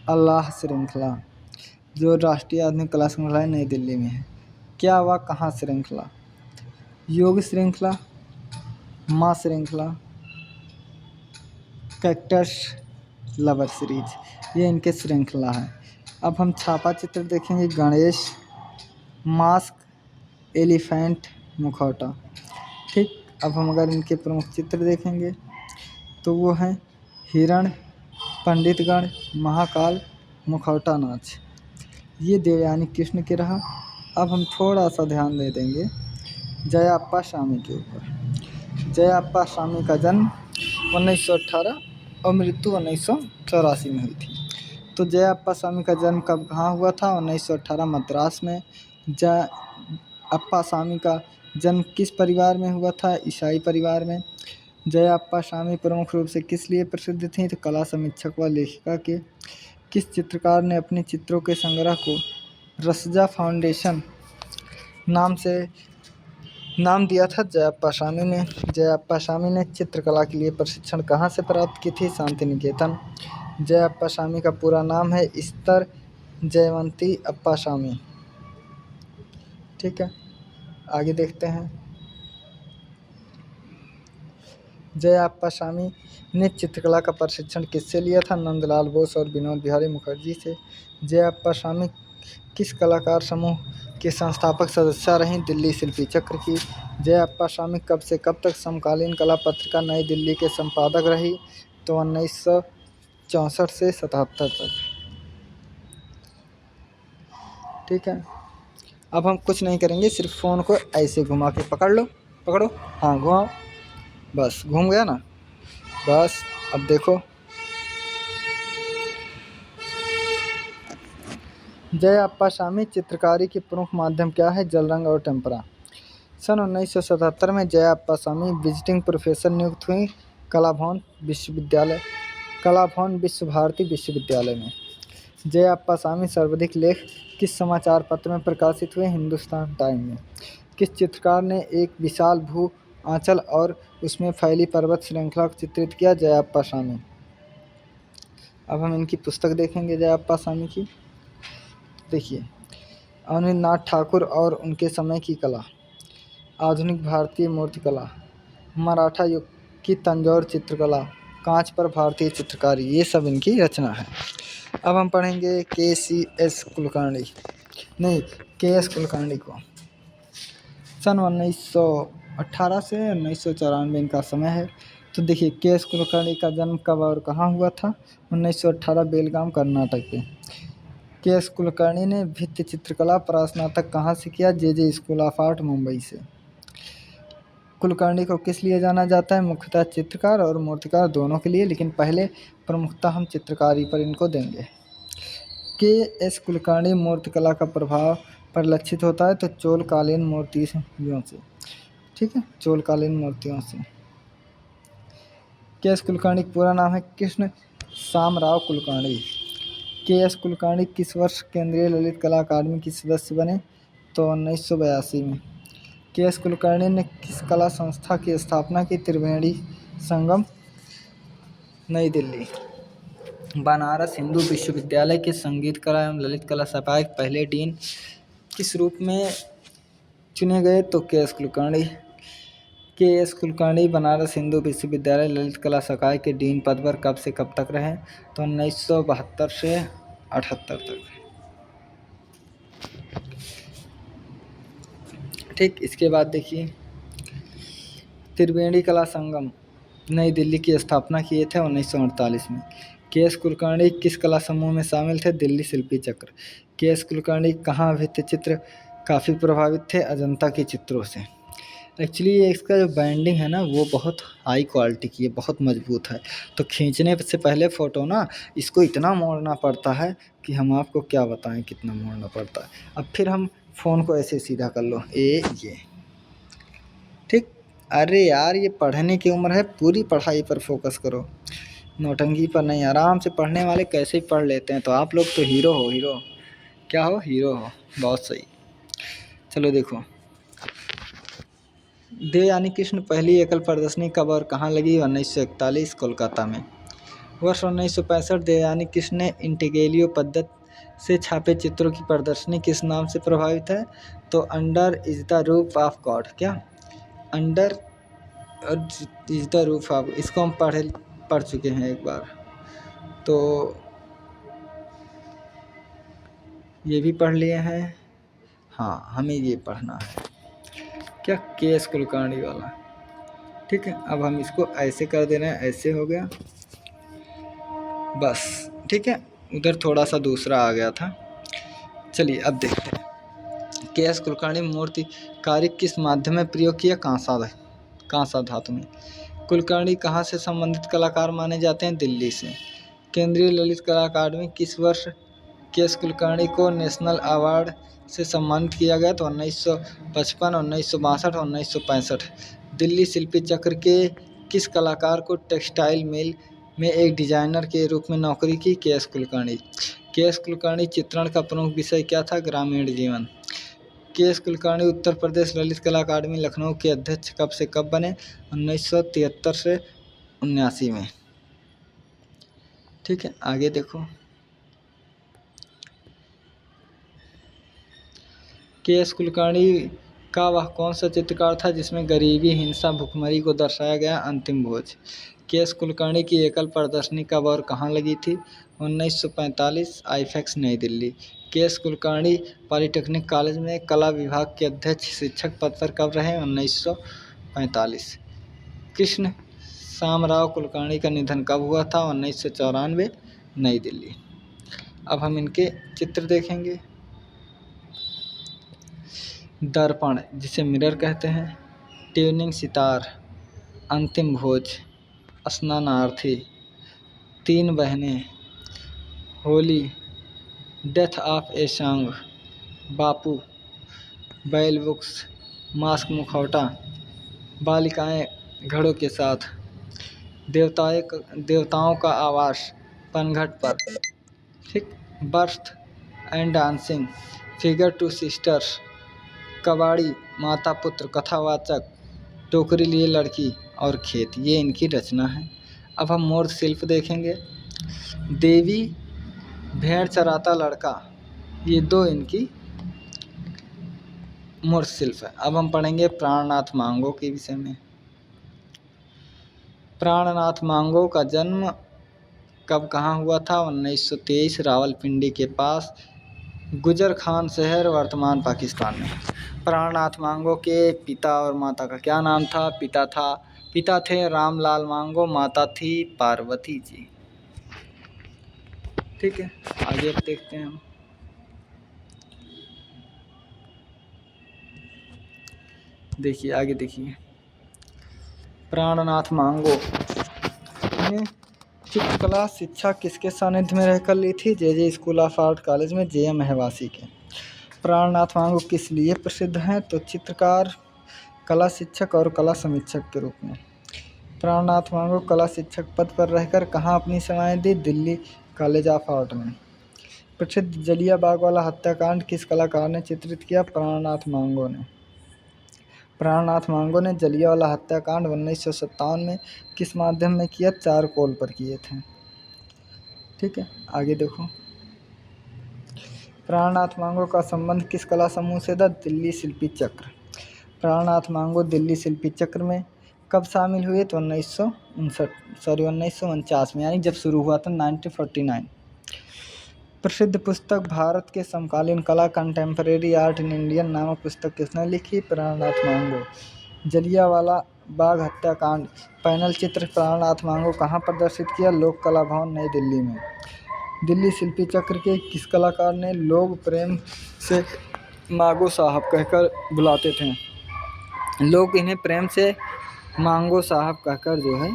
अल्लाह श्रृंखला जो राष्ट्रीय आधुनिक कला संग्रहालय नई दिल्ली में है, क्या वह कहाँ श्रृंखला, योग श्रृंखला, माँ श्रृंखला, कैक्टस लवर सीरीज, ये इनके श्रृंखला है। अब हम छापा चित्र देखेंगे। गणेश, मास्क, एलिफेंट, मुखौटा। ठीक, अब हम अगर इनके प्रमुख चित्र देखेंगे तो वो हैं हिरण, पंडितगण, महाकाल, मुखौटा नाच। ये देवयानी कृष्ण के रहा। अब हम थोड़ा सा ध्यान दे देंगे जयाप्पा स्वामी के ऊपर। जयाप्पा स्वामी का जन्म 1918 और मृत्यु 1984 में हुई थी। तो जय अप्पा स्वामी का जन्म कब कहाँ हुआ था? 1918 मद्रास में। जय अप्पा स्वामी का जन्म किस परिवार में हुआ था? ईसाई परिवार में। जय अप्पा स्वामी प्रमुख रूप से किस लिए प्रसिद्ध थीं? तो कला समीक्षक व लेखिका के। किस चित्रकार ने अपने चित्रों के संग्रह को रसजा फाउंडेशन नाम दिया था? जय अप्पा स्वामी ने। जय अप्पा स्वामी ने चित्रकला के लिए प्रशिक्षण कहाँ से प्राप्त की थी? शांति निकेतन। जय अप्पा स्वामी का पूरा नाम है स्तर जयवंती अप्पा स्वामी। ठीक है, आगे देखते हैं। जय अप्पा स्वामी ने चित्रकला का प्रशिक्षण किससे लिया था? नंदलाल बोस और विनोद बिहारी मुखर्जी से। जय अप्पा स्वामी किस कलाकार समूह के संस्थापक सदस्य रहीं? दिल्ली शिल्पी चक्र की। जय अप्पा स्वामी कब से कब तक समकालीन कला पत्रिका नई दिल्ली के संपादक रही? तो 1964 से 77 तक। ठीक है, अब हम कुछ नहीं करेंगे, सिर्फ फ़ोन को ऐसे घुमा के पकड़ो, हाँ घुमाओ, बस घूम गया ना। बस अब देखो, जय अप्पा स्वामी चित्रकारी के प्रमुख माध्यम क्या है? जल रंग और टेम्परा। सन 1977 में जय अप्पा स्वामी विजिटिंग प्रोफेसर नियुक्त हुई कला भवन विश्व भारती विश्वविद्यालय में। जय अप्पा स्वामी सर्वाधिक लेख किस समाचार पत्र में प्रकाशित हुए? हिंदुस्तान टाइम में। किस चित्रकार ने एक विशाल भू आंचल और उसमें फैली पर्वत श्रृंखला को चित्रित किया? जय अप्पा स्वामी। अब हम इनकी पुस्तक देखेंगे जय अप्पा स्वामी की। देखिए, अवनींद्रनाथ ठाकुर और उनके समय की कला, आधुनिक भारतीय मूर्तिकला, मराठा युग की तंजौर चित्रकला, कांच पर भारतीय चित्रकारी, ये सब इनकी रचना है। अब हम पढ़ेंगे के.एस. कुलकर्णी को। सन 1918 से 1994 इनका समय है। तो देखिए, के.एस. कुलकर्णी का जन्म कब और कहाँ हुआ था? 1918 बेलगाम कर्नाटक के। के.एस. कुलकर्णी ने भित्ति चित्रकला स्नातक कहाँ से किया? जे स्कूल ऑफ आर्ट मुंबई से। कुलकर्णी को किस लिए जाना जाता है? मुख्यतः चित्रकार और मूर्तिकार दोनों के लिए, लेकिन पहले प्रमुखता हम चित्रकारी पर इनको देंगे। के.एस. कुलकर्णी मूर्तिकला का प्रभाव परिलक्षित होता है तो चोलकालीन मूर्तियों से। ठीक है, चोलकालीन मूर्तियों से। के.एस. कुलकर्णी का पूरा नाम है कृष्ण शामराव कुलकर्णी। के.एस. कुलकर्णी किस वर्ष केंद्रीय ललित कला अकादमी के सदस्य बने? तो 1982 में। के.एस. कुलकर्णी ने किस कला संस्था की स्थापना की? त्रिवेणी संगम, नई दिल्ली। बनारस हिंदू विश्वविद्यालय के संगीत कला एवं ललित कला शाखा के पहले डीन किस रूप में चुने गए? तो के.एस. कुलकर्णी। के.एस. कुलकर्णी बनारस हिंदू विश्वविद्यालय ललित कला शाखा के डीन पद पर कब से कब तक रहे? तो 1972 से 78 तक। ठीक, इसके बाद देखिए, त्रिवेणी कला संगम नई दिल्ली की स्थापना किए थे 1948 में। के.एस. कुलकर्णी किस कला समूह में शामिल थे? दिल्ली शिल्पी चक्र। के.एस. कुलकर्णी कहाँ भित्ति चित्र काफ़ी प्रभावित थे? अजंता के चित्रों से। एक्चुअली ये इसका जो बाइंडिंग है ना, वो बहुत हाई क्वालिटी की है, बहुत मजबूत है। तो खींचने से पहले फ़ोटो ना, इसको इतना मोड़ना पड़ता है कि हम आपको क्या बताएं कितना मोड़ना पड़ता है। अब फिर हम फ़ोन को ऐसे सीधा कर लो, ये ठीक। अरे यार, ये पढ़ने की उम्र है, पूरी पढ़ाई पर फोकस करो, नौटंकी पर नहीं। आराम से पढ़ने वाले कैसे ही पढ़ लेते हैं। तो आप लोग तो हीरो हो, हीरो हो, बहुत सही। चलो देखो, देवयानी कृष्ण पहली एकल प्रदर्शनी कब और कहाँ लगी? 1941 कोलकाता में। वर्ष 1965 देवयानी कृष्ण ने इंटेग्रेलियो पद्धति से छापे चित्रों की प्रदर्शनी किस नाम से प्रभावित है? तो under is the roof of God. क्या? Under is the roof of, इसको हम पढ़ चुके हैं एक बार, तो ये भी पढ़ लिए हैं। हाँ, हमें ये पढ़ना है क्या? के.एस. कुलकर्णी वाला। ठीक है, अब हम इसको ऐसे कर दे रहे हैं, ऐसे हो गया बस। ठीक है, उधर थोड़ा सा दूसरा आ गया था। चलिए अब देखते हैं, के.एस. कुलकर्णी मूर्तिकारी किस माध्यम में प्रयोग किया? कांसा धातु में। कुलकर्णी कहाँ से संबंधित कलाकार माने जाते हैं? दिल्ली से। केंद्रीय ललित कला अकादमी किस वर्ष के एस कुलकर्णी को नेशनल अवार्ड से सम्मानित किया गया? तो 1955, 1962, 1965। दिल्ली शिल्पी चक्र के किस कलाकार को टेक्सटाइल मिल में एक डिजाइनर के रूप में नौकरी की? के एस कुलकर्णी। के एस कुलकर्णी चित्रण का प्रमुख विषय क्या था? ग्रामीण जीवन। के एस कुलकर्णी उत्तर प्रदेश ललित कला अकादमी लखनऊ के अध्यक्ष कब से कब बने? 1973 से 79 में। ठीक है, आगे देखो। के एस कुलकर्णी का वह कौन सा चित्रकार था जिसमें गरीबी, हिंसा, भुखमरी को दर्शाया गया? अंतिम भोज। के एस कुलकर्णी की एकल प्रदर्शनी कब और कहाँ लगी थी? 1945, आईफैक्स, नई दिल्ली। के एस कुलकर्णी पॉलिटेक्निक कॉलेज में कला विभाग के अध्यक्ष शिक्षक पद पर कब रहे? 1945। कृष्ण शामराव कुलकर्णी का निधन कब हुआ था? 1994, नई दिल्ली। अब हम इनके चित्र देखेंगे। दर्पण, जिसे मिरर कहते हैं, ट्यूनिंग सितार, अंतिम भोज, स्नानार्थी, तीन बहनें, Holi, death of a song, Bapu, बैल बुक्स, मास्क मुखौटा, बालिकाएं घड़ों के साथ, देवताओं का आवास, पनघट पर। ठीक, birth and dancing, figure two sisters, कबाड़ी, माता पुत्र, कथावाचक, टोकरी लिए लड़की और खेत, ये इनकी रचना है। अब हम मूर्त शिल्प देखेंगे। देवी, भेड़ चराता लड़का, ये दो इनकी मूर्त शिल्प है। अब हम पढ़ेंगे प्राणनाथ मांगो के विषय में। प्राणनाथ मांगो का जन्म कब कहाँ हुआ था? 1923, रावलपिंडी के पास, गुजर खान शहर, वर्तमान पाकिस्तान में। प्राणनाथ मांगो के पिता और माता का क्या नाम था? पिता थे रामलाल मांगो, माता थी पार्वती जी। ठीक है, आगे अब देखते हैं हम। देखिए, आगे देखिए। प्राणनाथ मांगो ने चित्रकला शिक्षा किसके सानिध्य में रहकर ली थी? जे स्कूल ऑफ आर्ट कॉलेज में, JM महवासी के। प्राणनाथ मांगो किस लिए प्रसिद्ध हैं? तो चित्रकार, कला शिक्षक और कला समीक्षक के रूप में। प्राणनाथ मांगो कला शिक्षक पद पर रहकर कहाँ अपनी सेवाएं दी? दिल्ली कॉलेज ऑफ आर्ट में। प्रसिद्ध जलियांवाला बाग हत्याकांड किस कलाकार ने चित्रित किया? प्राणनाथ मांगो ने। प्राणनाथ मांगो ने जलियांवाला हत्याकांड 1957 में किस माध्यम में किया? चारकोल पर किए थे। ठीक है, आगे देखो। प्राणनाथ मांगो का संबंध किस कला समूह से था? दिल्ली शिल्पी चक्र। प्राणनाथ मांगो दिल्ली शिल्पी चक्र में कब शामिल हुए? तो 1949 में, यानी जब शुरू हुआ था 1949। प्रसिद्ध पुस्तक भारत के समकालीन कला, कंटेम्परेरी आर्ट इन इंडियन नामक पुस्तक किसने लिखी? प्राणनाथ मांगो। जलियांवाला बाग हत्याकांड पैनल चित्र प्राणनाथ मांगो कहाँ प्रदर्शित किया? लोक कला भवन, नई दिल्ली में। दिल्ली शिल्पी चक्र के किस कलाकार ने लोग प्रेम से मांगो साहब कहकर बुलाते थे? लोग इन्हें प्रेम से मांगो साहब कहकर जो है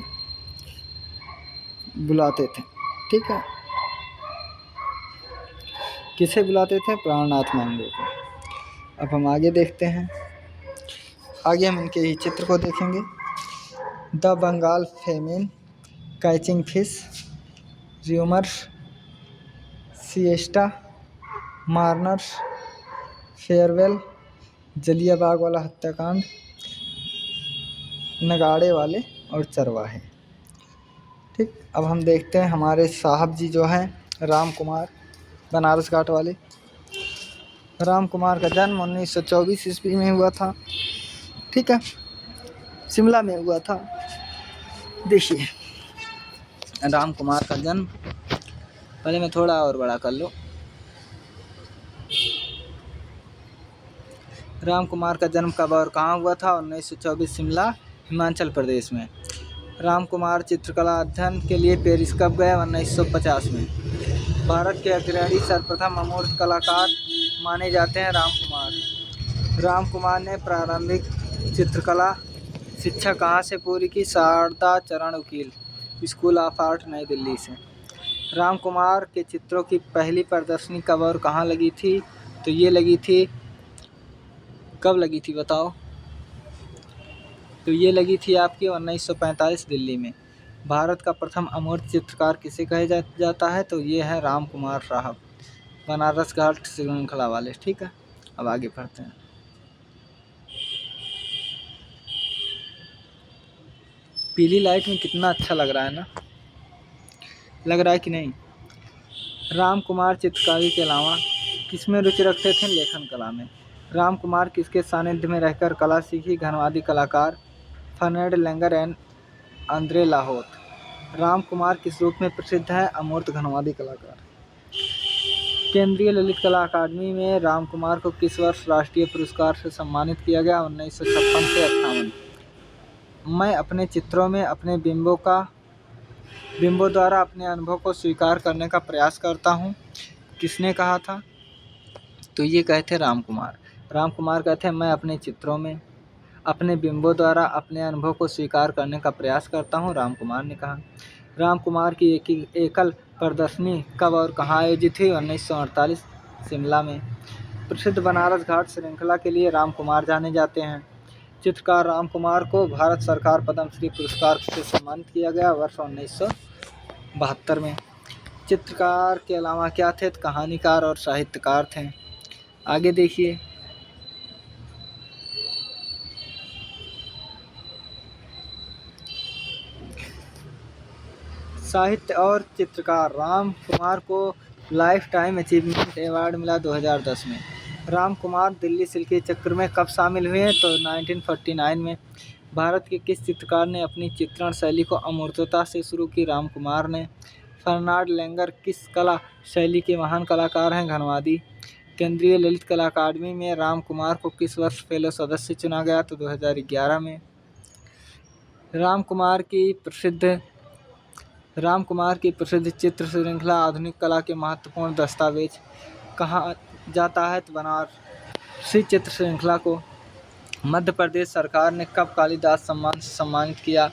बुलाते थे। ठीक है, किसे बुलाते थे? प्राणनाथ मांगो को। अब हम आगे देखते हैं। आगे हम इनके ही चित्र को देखेंगे। The Bengal famine, catching fish, rumours, siesta, mourners, farewell, Jallianwala वाला हत्याकांड, नगाड़े वाले और चरवाहे। ठीक, अब हम देखते हैं हमारे साहब जी जो हैं राम कुमार, बनारस घाट वाले। राम कुमार का जन्म 1924 ईस्वी में हुआ था। ठीक है, शिमला में हुआ था। देखिए, राम कुमार का जन्म, पहले मैं थोड़ा और बड़ा कर लो। राम कुमार का जन्म कब और कहाँ हुआ था? 1924, शिमला, हिमाचल प्रदेश में। राम कुमार चित्रकला अध्ययन के लिए पेरिस कब गए? 1950 में। भारत के अग्रणी सर्वप्रथम अमूर्त कलाकार माने जाते हैं राम कुमार। राम कुमार ने प्रारंभिक चित्रकला शिक्षा कहाँ से पूरी की? शारदा चरण वकील स्कूल ऑफ आर्ट, नई दिल्ली से। राम कुमार के चित्रों की पहली प्रदर्शनी कब और कहाँ लगी थी? तो ये लगी थी, कब लगी थी बताओ? तो ये लगी थी आपकी 1945 दिल्ली में। भारत का प्रथम अमूर्त चित्रकार किसे कहा जाता है? तो ये है राम कुमार साहब, बनारस घाट श्रृंखला वाले। ठीक है, अब आगे पढ़ते हैं। पीली लाइट में कितना अच्छा लग रहा है ना, लग रहा है कि नहीं? राम कुमार चित्रकारी के अलावा किसमें रुचि रखते थे? लेखन कला में। राम कुमार किसके सानिध्य में रहकर कला सीखी? घनवादी कलाकार Fernand Leger and Andre Lhote. Ram Kumar किस रूप में प्रसिद्ध है? अमूर्त घनवादी कलाकार। केंद्रीय ललित कला अकादमी में राम कुमार को किस वर्ष राष्ट्रीय पुरस्कार से सम्मानित किया गया? 1956 से 58। मैं अपने चित्रों में अपने बिंबों द्वारा अपने अनुभव को स्वीकार करने का प्रयास करता हूँ, किसने कहा था? तो ये कहते राम कुमार। राम कुमार कहते हैं मैं अपने चित्रों में अपने बिंबों द्वारा अपने अनुभव को स्वीकार करने का प्रयास करता हूँ, राम कुमार ने कहा। राम कुमार की एकल प्रदर्शनी कब और कहाँ आयोजित हुई? 1948 शिमला में। प्रसिद्ध बनारस घाट श्रृंखला के लिए राम कुमार जाने जाते हैं। चित्रकार राम कुमार को भारत सरकार पद्मश्री पुरस्कार से सम्मानित किया गया वर्ष 1972 में। चित्रकार के अलावा क्या थे? कहानीकार और साहित्यकार थे। आगे देखिए। साहित्य और चित्रकार राम कुमार को लाइफ टाइम अचीवमेंट अवार्ड मिला 2010 में। राम कुमार दिल्ली सिल्की चक्र में कब शामिल हुए? तो 1949 में। भारत के किस चित्रकार ने अपनी चित्रण शैली को अमूर्तता से शुरू की? राम कुमार ने। फर्नाड लेंगर किस कला शैली के महान कलाकार हैं? घनवादी। केंद्रीय ललित कला अकादमी में राम कुमार को किस वर्ष फेलो सदस्य चुना गया? तो 2011 में। राम कुमार की प्रसिद्ध चित्र श्रृंखला आधुनिक कला के महत्वपूर्ण दस्तावेज कहा जाता है? तो बनारसी चित्र श्रृंखला को मध्य प्रदेश सरकार ने कब कालिदास सम्मान से सम्मानित किया?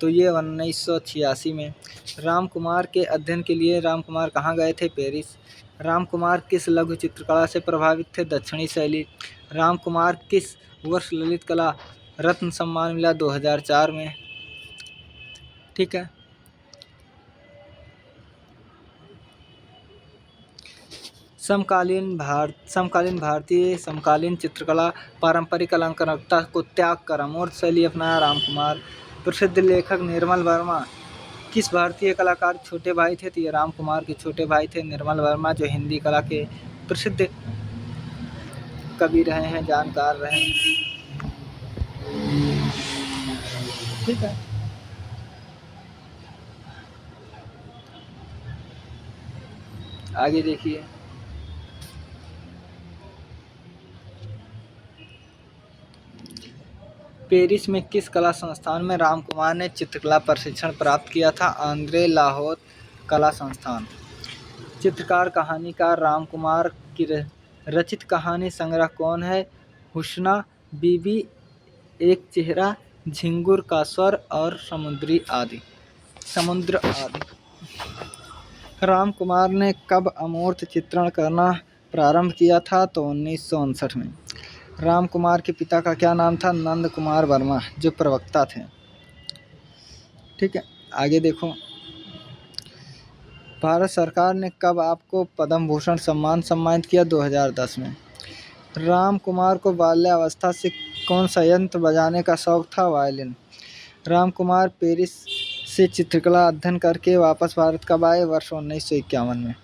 तो ये 1986 में। राम कुमार के अध्ययन के लिए राम कुमार कहाँ गए थे? पेरिस। राम कुमार किस लघु चित्रकला से प्रभावित थे? दक्षिणी शैली। राम कुमार किस वर्ष ललित कला रत्न सम्मान मिला? 2004 में। ठीक है, समकालीन भारतीय समकालीन चित्रकला पारंपरिक अलंकारिकता को त्याग कर अमूर्त शैली अपनाया राम कुमार। प्रसिद्ध लेखक निर्मल वर्मा किस भारतीय कलाकार छोटे भाई थे? तो ये राम कुमार के छोटे भाई थे निर्मल वर्मा, जो हिंदी कला के प्रसिद्ध कवि रहे हैं, जानकार रहे हैं। ठीक है, आगे देखिए। पेरिस में किस कला संस्थान में राम कुमार ने चित्रकला प्रशिक्षण प्राप्त किया था? आंद्रे लाहोत कला संस्थान। चित्रकार कहानीकार राम कुमार की रचित कहानी संग्रह कौन है? हुस्ना बीबी, एक चेहरा, झिंगुर का स्वर और समुद्र आदि। राम कुमार ने कब अमूर्त चित्रण करना प्रारंभ किया था? तो 1959 में। राम कुमार के पिता का क्या नाम था? नंद कुमार वर्मा, जो प्रवक्ता थे। ठीक है, आगे देखो। भारत सरकार ने कब आपको पद्म भूषण सम्मान सम्मानित किया? 2010 में। राम कुमार को बाल्यावस्था से कौन सा यंत्र बजाने का शौक था? वायलिन। राम कुमार पेरिस से चित्रकला अध्ययन करके वापस भारत कब आए? वर्ष 1951 में।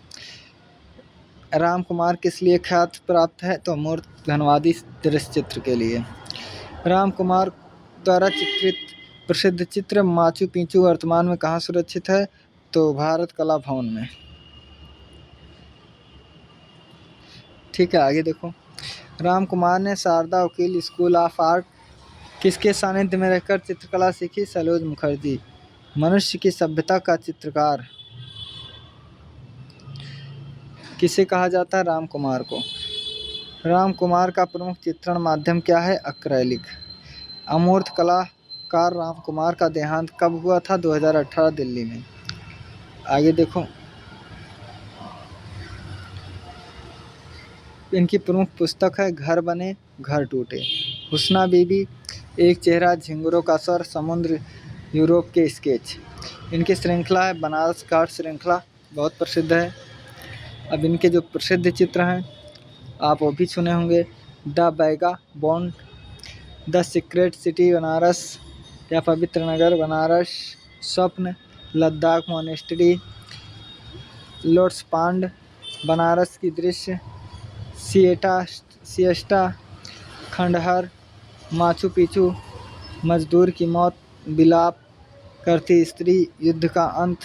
राम कुमार किस लिए ख्याति प्राप्त है? तो अमूर्त घनवादी दृश्य चित्र के लिए। राम कुमार द्वारा चित्रित प्रसिद्ध चित्र माचू पिच्चू वर्तमान में कहाँ सुरक्षित है? तो भारत कला भवन में। ठीक है, आगे देखो। राम कुमार ने शारदा वकील स्कूल ऑफ आर्ट किसके सानिध्य में रहकर चित्रकला सीखी? सरोज मुखर्जी। मनुष्य की सभ्यता का चित्रकार किसे कहा जाता है? राम कुमार को। राम कुमार का प्रमुख चित्रण माध्यम क्या है? एक्रेलिक। अमूर्त कला कलाकार राम कुमार का देहांत कब हुआ था? 2018 दिल्ली में। आगे देखो, इनकी प्रमुख पुस्तक है घर बने घर टूटे, हुस्ना बीबी, एक चेहरा, झिंगुरों का स्वर, समुद्र, यूरोप के स्केच। इनकी श्रृंखला है बनारस घाट श्रृंखला, बहुत प्रसिद्ध है। अब इनके जो प्रसिद्ध चित्र हैं आप वो भी सुने होंगे, the Baiga bond, the secret city Banaras या पवित्र नगर बनारस, स्वप्न, लद्दाख मोनेस्ट्री, लोटस पांड, बनारस की दृश्य, सिएस्टा, खंडहर, माचू पिचू, मजदूर की मौत, विलाप करती स्त्री, युद्ध का अंत,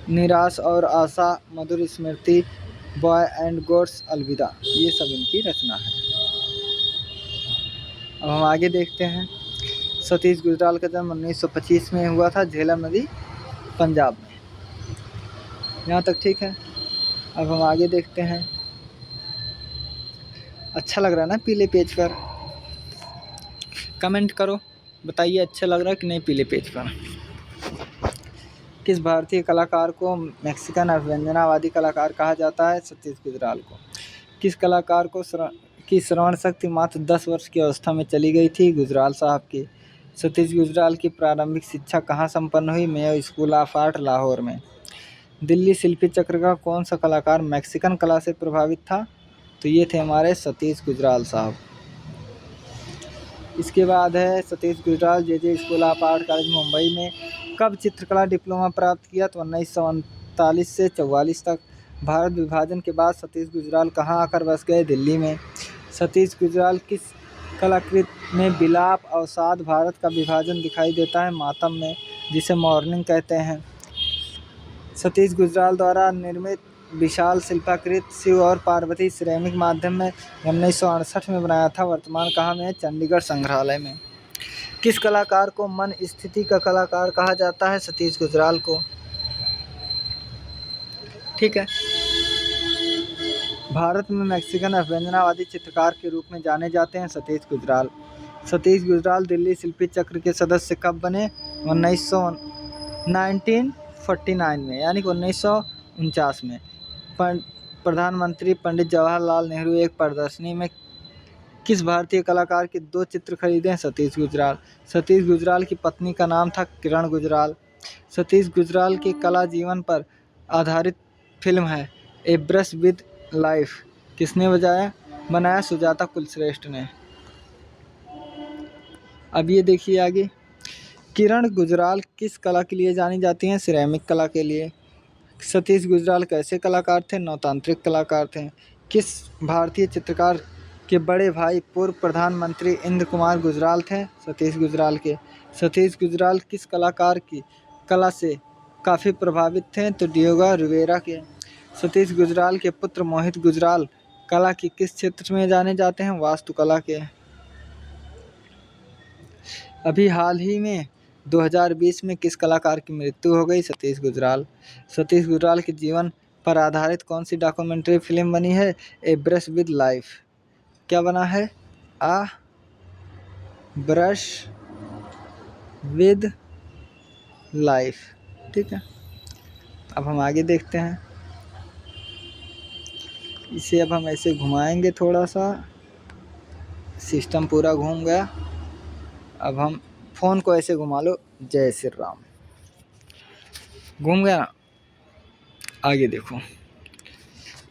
निराश और आशा, मधुर स्मृति, बॉय एंड गर्ल्स, अलविदा। ये सब इनकी रचना है। अब हम आगे देखते हैं। सतीश गुजराल का जन्म 1925 में हुआ था, झेलम नदी, पंजाब में। यहाँ तक ठीक है। अब हम आगे देखते हैं। अच्छा लग रहा है ना पीले पेज पर? कमेंट करो, बताइए अच्छा लग रहा है कि नहीं पीले पेज पर। किस भारतीय कलाकार को मैक्सिकन अभिव्यंजनावादी कलाकार कहा जाता है? सतीश गुजराल को। किस कलाकार को की श्रवण शक्ति मात्र 10 वर्ष की अवस्था में चली गई थी? गुजराल साहब की। सतीश गुजराल की प्रारंभिक शिक्षा कहाँ संपन्न हुई? Mayo school of art, Lahore में। दिल्ली शिल्पी चक्र का कौन सा कलाकार मैक्सिकन कला से प्रभावित था? तो ये थे हमारे सतीश गुजराल साहब। इसके बाद है Satish Gujral J school of art college Mumbai में कब चित्रकला डिप्लोमा प्राप्त किया? तो 1939 से 44 तक। भारत विभाजन के बाद सतीश गुजराल कहाँ आकर बस गए? दिल्ली में। सतीश गुजराल किस कलाकृति में विलाप अवसाद भारत का विभाजन दिखाई देता है? मातम में, जिसे मॉर्निंग कहते हैं। सतीश गुजराल द्वारा निर्मित विशाल शिल्पाकृति शिव और पार्वती सिरेमिक माध्यम में 1968 में बनाया था। वर्तमान कहाँ में है? चंडीगढ़ संग्रहालय में। किस कलाकार को मन स्थिति का कलाकार कहा जाता है? सतीश गुजराल को। ठीक है। भारत में मैक्सिकन अभिव्यंजनावादी चित्रकार के रूप में जाने जाते हैं सतीश गुजराल। सतीश गुजराल दिल्ली शिल्पी चक्र के सदस्य कब बने? 1949 में, यानी कि 1949 में। प्रधानमंत्री पंडित जवाहरलाल नेहरू एक प्रदर्शनी में किस भारतीय कलाकार के 2 चित्र खरीदे हैं? सतीश गुजराल। सतीश गुजराल की पत्नी का नाम था किरण गुजराल। सतीश गुजराल की कला जीवन पर आधारित फिल्म है ए ब्रश विद लाइफ, किसने बनाया? सुजाता कुलश्रेष्ठ ने। अब ये देखिए आगे, किरण गुजराल किस कला के लिए जानी जाती हैं? सिरेमिक कला के लिए। सतीश गुजराल कैसे कलाकार थे? नवतांत्रिक कलाकार थे। किस भारतीय चित्रकार के बड़े भाई पूर्व प्रधानमंत्री इंद्र कुमार गुजराल थे? सतीश गुजराल के। सतीश गुजराल किस कलाकार की कला से काफ़ी प्रभावित थे? तो डिएगो रिवेरा के। सतीश गुजराल के पुत्र मोहित गुजराल कला की किस क्षेत्र में जाने जाते हैं? वास्तुकला के। अभी हाल ही में 2020 में किस कलाकार की मृत्यु हो गई? सतीश गुजराल। सतीश गुजराल के जीवन पर आधारित कौन सी डॉक्यूमेंट्री फिल्म बनी है? ए ब्रश विद लाइफ। क्या बना है? आ ब्रश विद लाइफ। ठीक है। अब हम आगे देखते हैं। इसे अब हम ऐसे घुमाएंगे, थोड़ा सा सिस्टम पूरा घूम गया। अब हम फ़ोन को ऐसे घुमा लो, जय श्री राम, घूम गया ना। आगे देखो,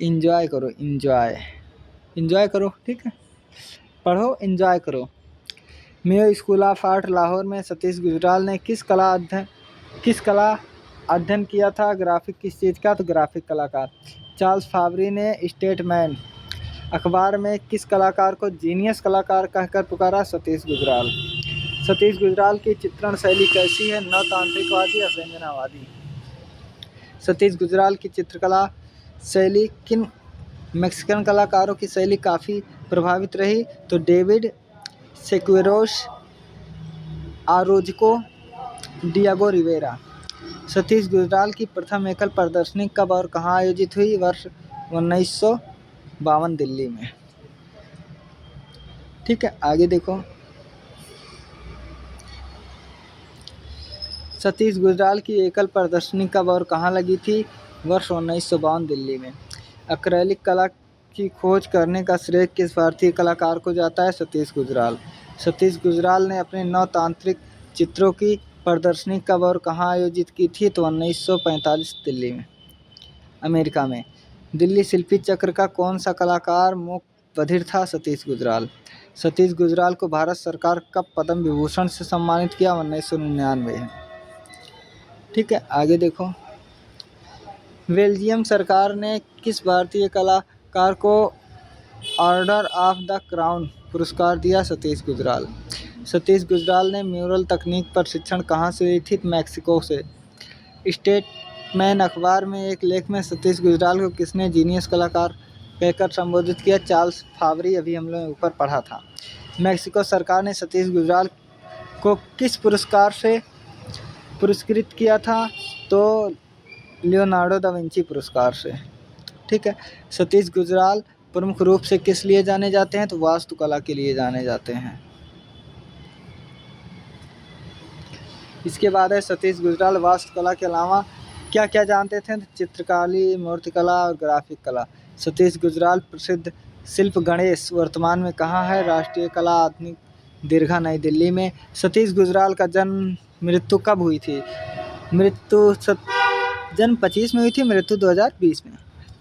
इंजॉय करो, इंजॉय करो। ठीक है, पढ़ो, इंजॉय करो। Mayo school of art Lahore में सतीश गुजराल ने किस कला अध्ययन किया था? ग्राफिक। किस चीज़ का? तो ग्राफिक कलाकार। चार्ल्स फावरी ने स्टेटमैन अखबार में किस कलाकार को जीनियस कलाकार कहकर पुकारा? सतीश गुजराल। सतीश गुजराल की चित्रण शैली कैसी है? नवतांत्रिकवादी या व्यंजनावादी? सतीश गुजराल की चित्रकला शैली किन मैक्सिकन कलाकारों की शैली काफ़ी प्रभावित रही? तो David Siqueiros, Orozco, Diego Rivera. Satish Gujral की प्रथम एकल प्रदर्शनी कब और कहाँ आयोजित हुई? वर्ष 1952 दिल्ली में। ठीक है, आगे देखो। सतीश गुजराल की एकल प्रदर्शनी कब और कहाँ लगी थी? वर्ष 1952 दिल्ली में। एक्रेलिक कला की खोज करने का श्रेय किस भारतीय कलाकार को जाता है? सतीश गुजराल। सतीश गुजराल ने अपने 9 तांत्रिक चित्रों की प्रदर्शनी कब और कहाँ आयोजित की थी? तो 1945 दिल्ली में, अमेरिका में। दिल्ली शिल्पी चक्र का कौन सा कलाकार मूक बधिर था? सतीश गुजराल। सतीश गुजराल को भारत सरकार कब पद्म विभूषण से सम्मानित किया? 1999 है। ठीक है, आगे देखो। बेल्जियम सरकार ने किस भारतीय कलाकार को ऑर्डर ऑफ द क्राउन पुरस्कार दिया? सतीश गुजराल। सतीश गुजराल ने म्यूरल तकनीक पर शिक्षण कहाँ से ली थी? मैक्सिको से। स्टेटमैन अखबार में एक लेख में सतीश गुजराल को किसने जीनियस कलाकार कहकर संबोधित किया? चार्ल्स फावरी। अभी हम लोग ऊपर पढ़ा था। मैक्सिको सरकार ने सतीश गुजराल को किस पुरस्कार से पुरस्कृत किया था? तो लियोनार्डो दा विंची पुरस्कार से। ठीक है। सतीश गुजराल प्रमुख रूप से किस लिए जाने जाते हैं? तो वास्तुकला के लिए जाने जाते हैं। इसके बाद है सतीश गुजराल वास्तुकला के अलावा क्या क्या जानते थे? चित्रकारी, मूर्तिकला और ग्राफिक कला। सतीश गुजराल प्रसिद्ध शिल्प गणेश वर्तमान में कहाँ है? राष्ट्रीय कला आधुनिक दीर्घा नई दिल्ली में। सतीश गुजराल का जन्म मृत्यु कब हुई थी? जन्म 25 में हुई थी, मृत्यु 2020 में,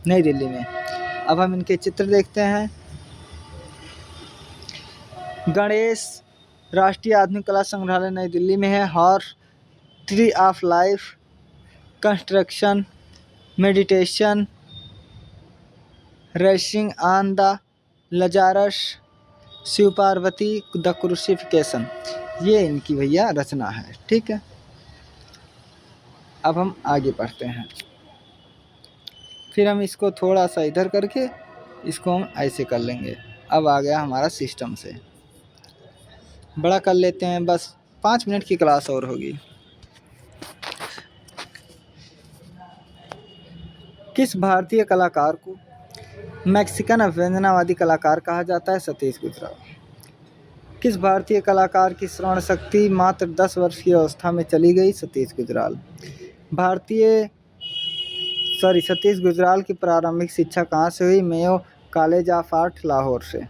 नई दिल्ली में। अब हम इनके चित्र देखते हैं। गणेश राष्ट्रीय आधुनिक कला संग्रहालय नई दिल्ली में है। Horse, tree of life, construction, meditation, racing on the Lazarus, Shiva Parvati, the crucifixion, ये इनकी भैया रचना है। ठीक है, अब हम आगे पढ़ते हैं। फिर हम इसको थोड़ा सा इधर करके इसको हम ऐसे कर लेंगे। अब आ गया हमारा सिस्टम से, बड़ा कर लेते हैं। बस 5 मिनट की क्लास और होगी। किस भारतीय कलाकार को मैक्सिकन अभ्यंजनावादी कलाकार कहा जाता है? सतीश गुजराल। किस भारतीय कलाकार की श्रवण शक्ति मात्र 10 वर्ष की अवस्था में चली गई? सतीश गुजराल। सतीश गुजराल की प्रारंभिक शिक्षा कहाँ से हुई? Mayo college of art, Lahore से।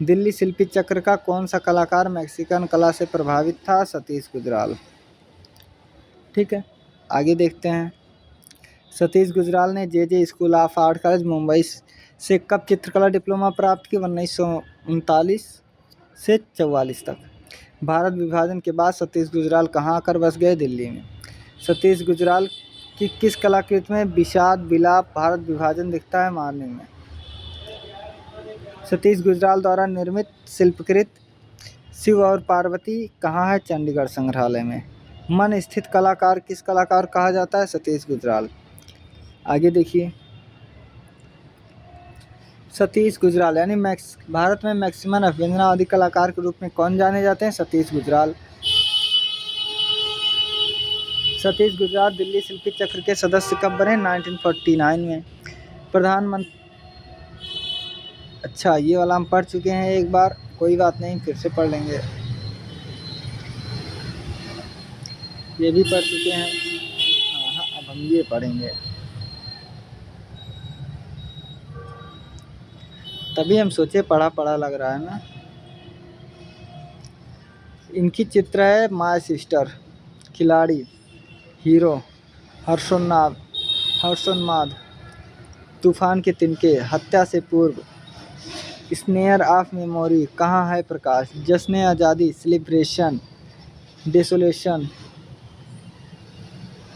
दिल्ली शिल्पी चक्र का कौन सा कलाकार मैक्सिकन कला से प्रभावित था? सतीश गुजराल। ठीक है, आगे देखते हैं। सतीश गुजराल ने J school of art college Mumbai से कब चित्रकला डिप्लोमा प्राप्त की? 1939 से 44 तक। भारत विभाजन के बाद सतीश गुजराल कहाँ आकर बस गए? दिल्ली में। सतीश गुजराल की किस कलाकृति में विषाद विलाप भारत विभाजन दिखता है? मॉर्निंग में। सतीश गुजराल द्वारा निर्मित शिल्पकृत शिव और पार्वती कहाँ है? चंडीगढ़ संग्रहालय में। मन स्थित कलाकार किस कलाकार कहा जाता है? सतीश गुजराल। आगे देखिए। सतीश गुजराल यानी भारत में मैक्सिमम अभ्यंजनावादी कलाकार के रूप में कौन जाने जाते हैं? सतीश गुजराल। सतीश गुजराल दिल्ली शिल्पी चक्र के सदस्य कब बने? 1949 में। प्रधानमंत्री, अच्छा ये वाला हम पढ़ चुके हैं एक बार, कोई बात नहीं, फिर से पढ़ लेंगे। ये भी पढ़ चुके हैं। हाँ, अब हम ये पढ़ेंगे, तभी हम सोचे पढ़ा पढ़ा लग रहा है ना। इनकी चित्र है माय सिस्टर, खिलाड़ी, हीरो, हर्षोन्माद, तूफान के तिनके, हत्या से पूर्व, स्नेयर ऑफ मेमोरी, कहाँ है प्रकाश, जश्न आज़ादी, सेलिब्रेशन, डेसोलेशन,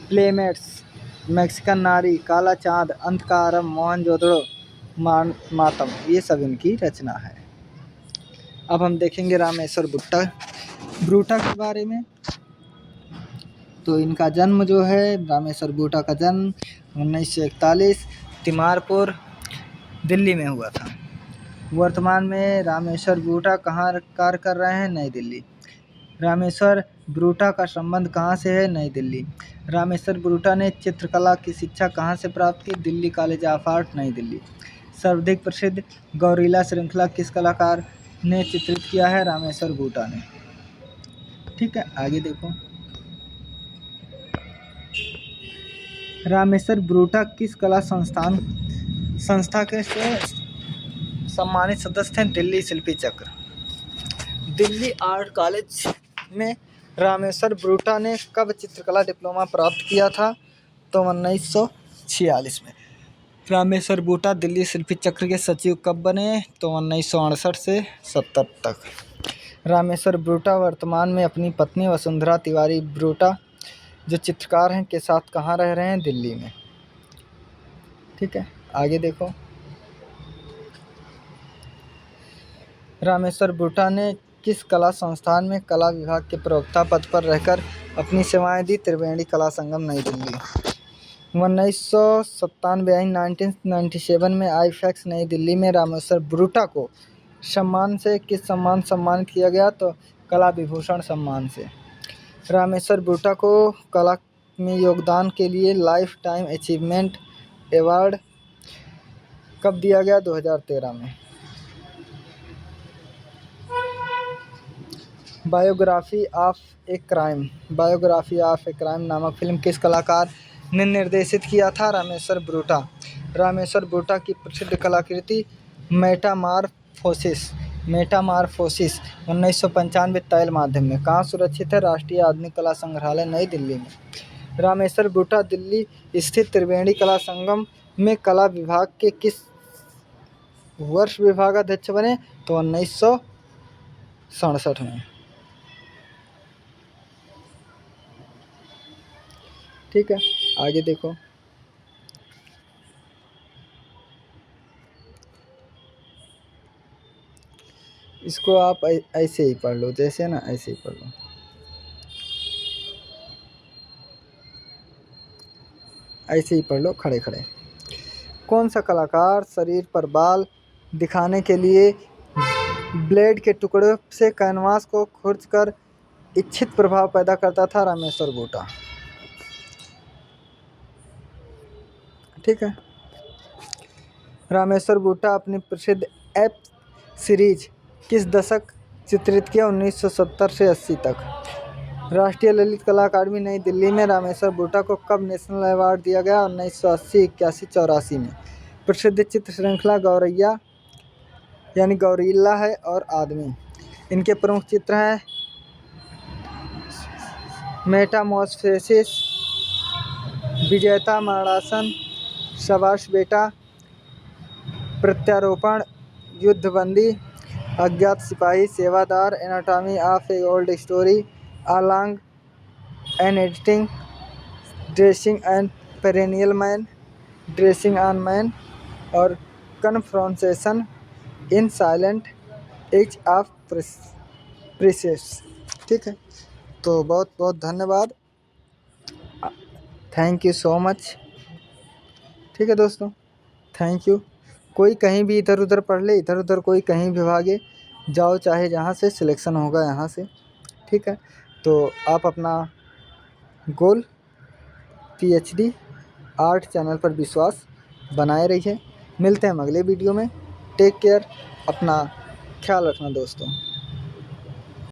प्लेमेट्स, मैक्सिकन नारी, काला चांद, अंत का आरंभ, मोहनजोदड़ो, मातम, ये सब इनकी रचना है। अब हम देखेंगे रामेश्वर ब्रूटा के बारे में। तो इनका जन्म जो है, रामेश्वर ब्रूटा का जन्म 1941 तिमारपुर, दिल्ली में हुआ था। वर्तमान में रामेश्वर ब्रूटा कहाँ कार्य कर रहे हैं? नई दिल्ली। रामेश्वर ब्रूटा का संबंध कहाँ से है? नई दिल्ली। रामेश्वर ब्रूटा ने चित्रकला की शिक्षा कहाँ से प्राप्त की? दिल्ली कॉलेज ऑफ आर्ट, नई दिल्ली। सर्वाधिक प्रसिद्ध गौरीला श्रृंखला किस कलाकार ने चित्रित किया है? रामेश्वर ब्रूटा ने। ठीक है, आगे देखो। रामेश्वर ब्रूटा किस कला संस्था के से सम्मानित सदस्य हैं? दिल्ली शिल्पी चक्र। दिल्ली आर्ट कॉलेज में रामेश्वर ब्रूटा ने कब चित्रकला डिप्लोमा प्राप्त किया था? तो 1946 में। रामेश्वर ब्रूटा दिल्ली शिल्पी चक्र के सचिव कब बने? तो 1968 से 70 तक। रामेश्वर ब्रूटा वर्तमान में अपनी पत्नी वसुंधरा तिवारी ब्रूटा जो चित्रकार हैं के साथ कहाँ रह रहे हैं? दिल्ली में। ठीक है, आगे देखो। रामेश्वर ब्रूटा ने किस कला संस्थान में कला विभाग के प्रवक्ता पद पर रहकर अपनी सेवाएं दी? त्रिवेणी कला संगम, नई दिल्ली। 1997 में आईफैक्स नई दिल्ली में रामेश्वर ब्रूटा को किस सम्मान सम्मानित किया गया? तो कला विभूषण सम्मान से। रामेश्वर ब्रूटा को कला में योगदान के लिए लाइफ टाइम अचीवमेंट अवार्ड कब दिया गया? 2013 में। बायोग्राफी ऑफ ए क्राइम नामक फिल्म किस कलाकार ने निर्देशित किया था? रामेश्वर ब्रूटा। रामेश्वर ब्रूटा की प्रसिद्ध कलाकृति मेटामार्फोसिस 1995 तैल माध्यम में कहाँ सुरक्षित है? राष्ट्रीय आधुनिक कला संग्रहालय, नई दिल्ली में। रामेश्वर ब्रूटा दिल्ली स्थित त्रिवेणी कला संगम में कला विभाग के किस वर्ष विभागाध्यक्ष बने? तो 1967 में। ठीक है, आगे देखो। इसको आप ऐसे ही पढ़ लो, जैसे ना ऐसे ही पढ़ लो। ऐसे ही पढ़ लो खड़े खड़े। कौन सा कलाकार शरीर पर बाल दिखाने के लिए ब्लेड के टुकड़े से कैनवास को खुरचकर इच्छित प्रभाव पैदा करता था? रामेश्वर ब्रूटा। ठीक है। रामेश्वर ब्रूटा अपनी प्रसिद्ध एप सीरीज किस दशक चित्रित किया? 1970 से 80 तक। राष्ट्रीय ललित कला अकादमी नई दिल्ली में रामेश्वर ब्रूटा को कब नेशनल अवार्ड दिया गया? 1980, 81, 84 में। प्रसिद्ध चित्र श्रृंखला गौरैया यानी गौरीला है और आदमी। इनके प्रमुख चित्र हैं मेटामॉर्फोसिस, विजेता, मरणासन, शाबाश बेटा, प्रत्यारोपण, युद्धबंदी, अज्ञात सिपाही, सेवादार, anatomy of a old story, a long and editing, dressing and perennial man, dressing on man और confrontation in silent age of princes. ठीक है, तो बहुत बहुत धन्यवाद, थैंक यू सो मच। ठीक है दोस्तों, थैंक यू। कोई कहीं भी इधर उधर पढ़ ले, इधर उधर कोई कहीं भी भागे, जाओ चाहे जहाँ से सिलेक्शन होगा यहाँ से। ठीक है, तो आप अपना गोल PhD आर्ट चैनल पर विश्वास बनाए रहिए। मिलते हैं हम अगले वीडियो में। टेक केयर, अपना ख्याल रखना दोस्तों।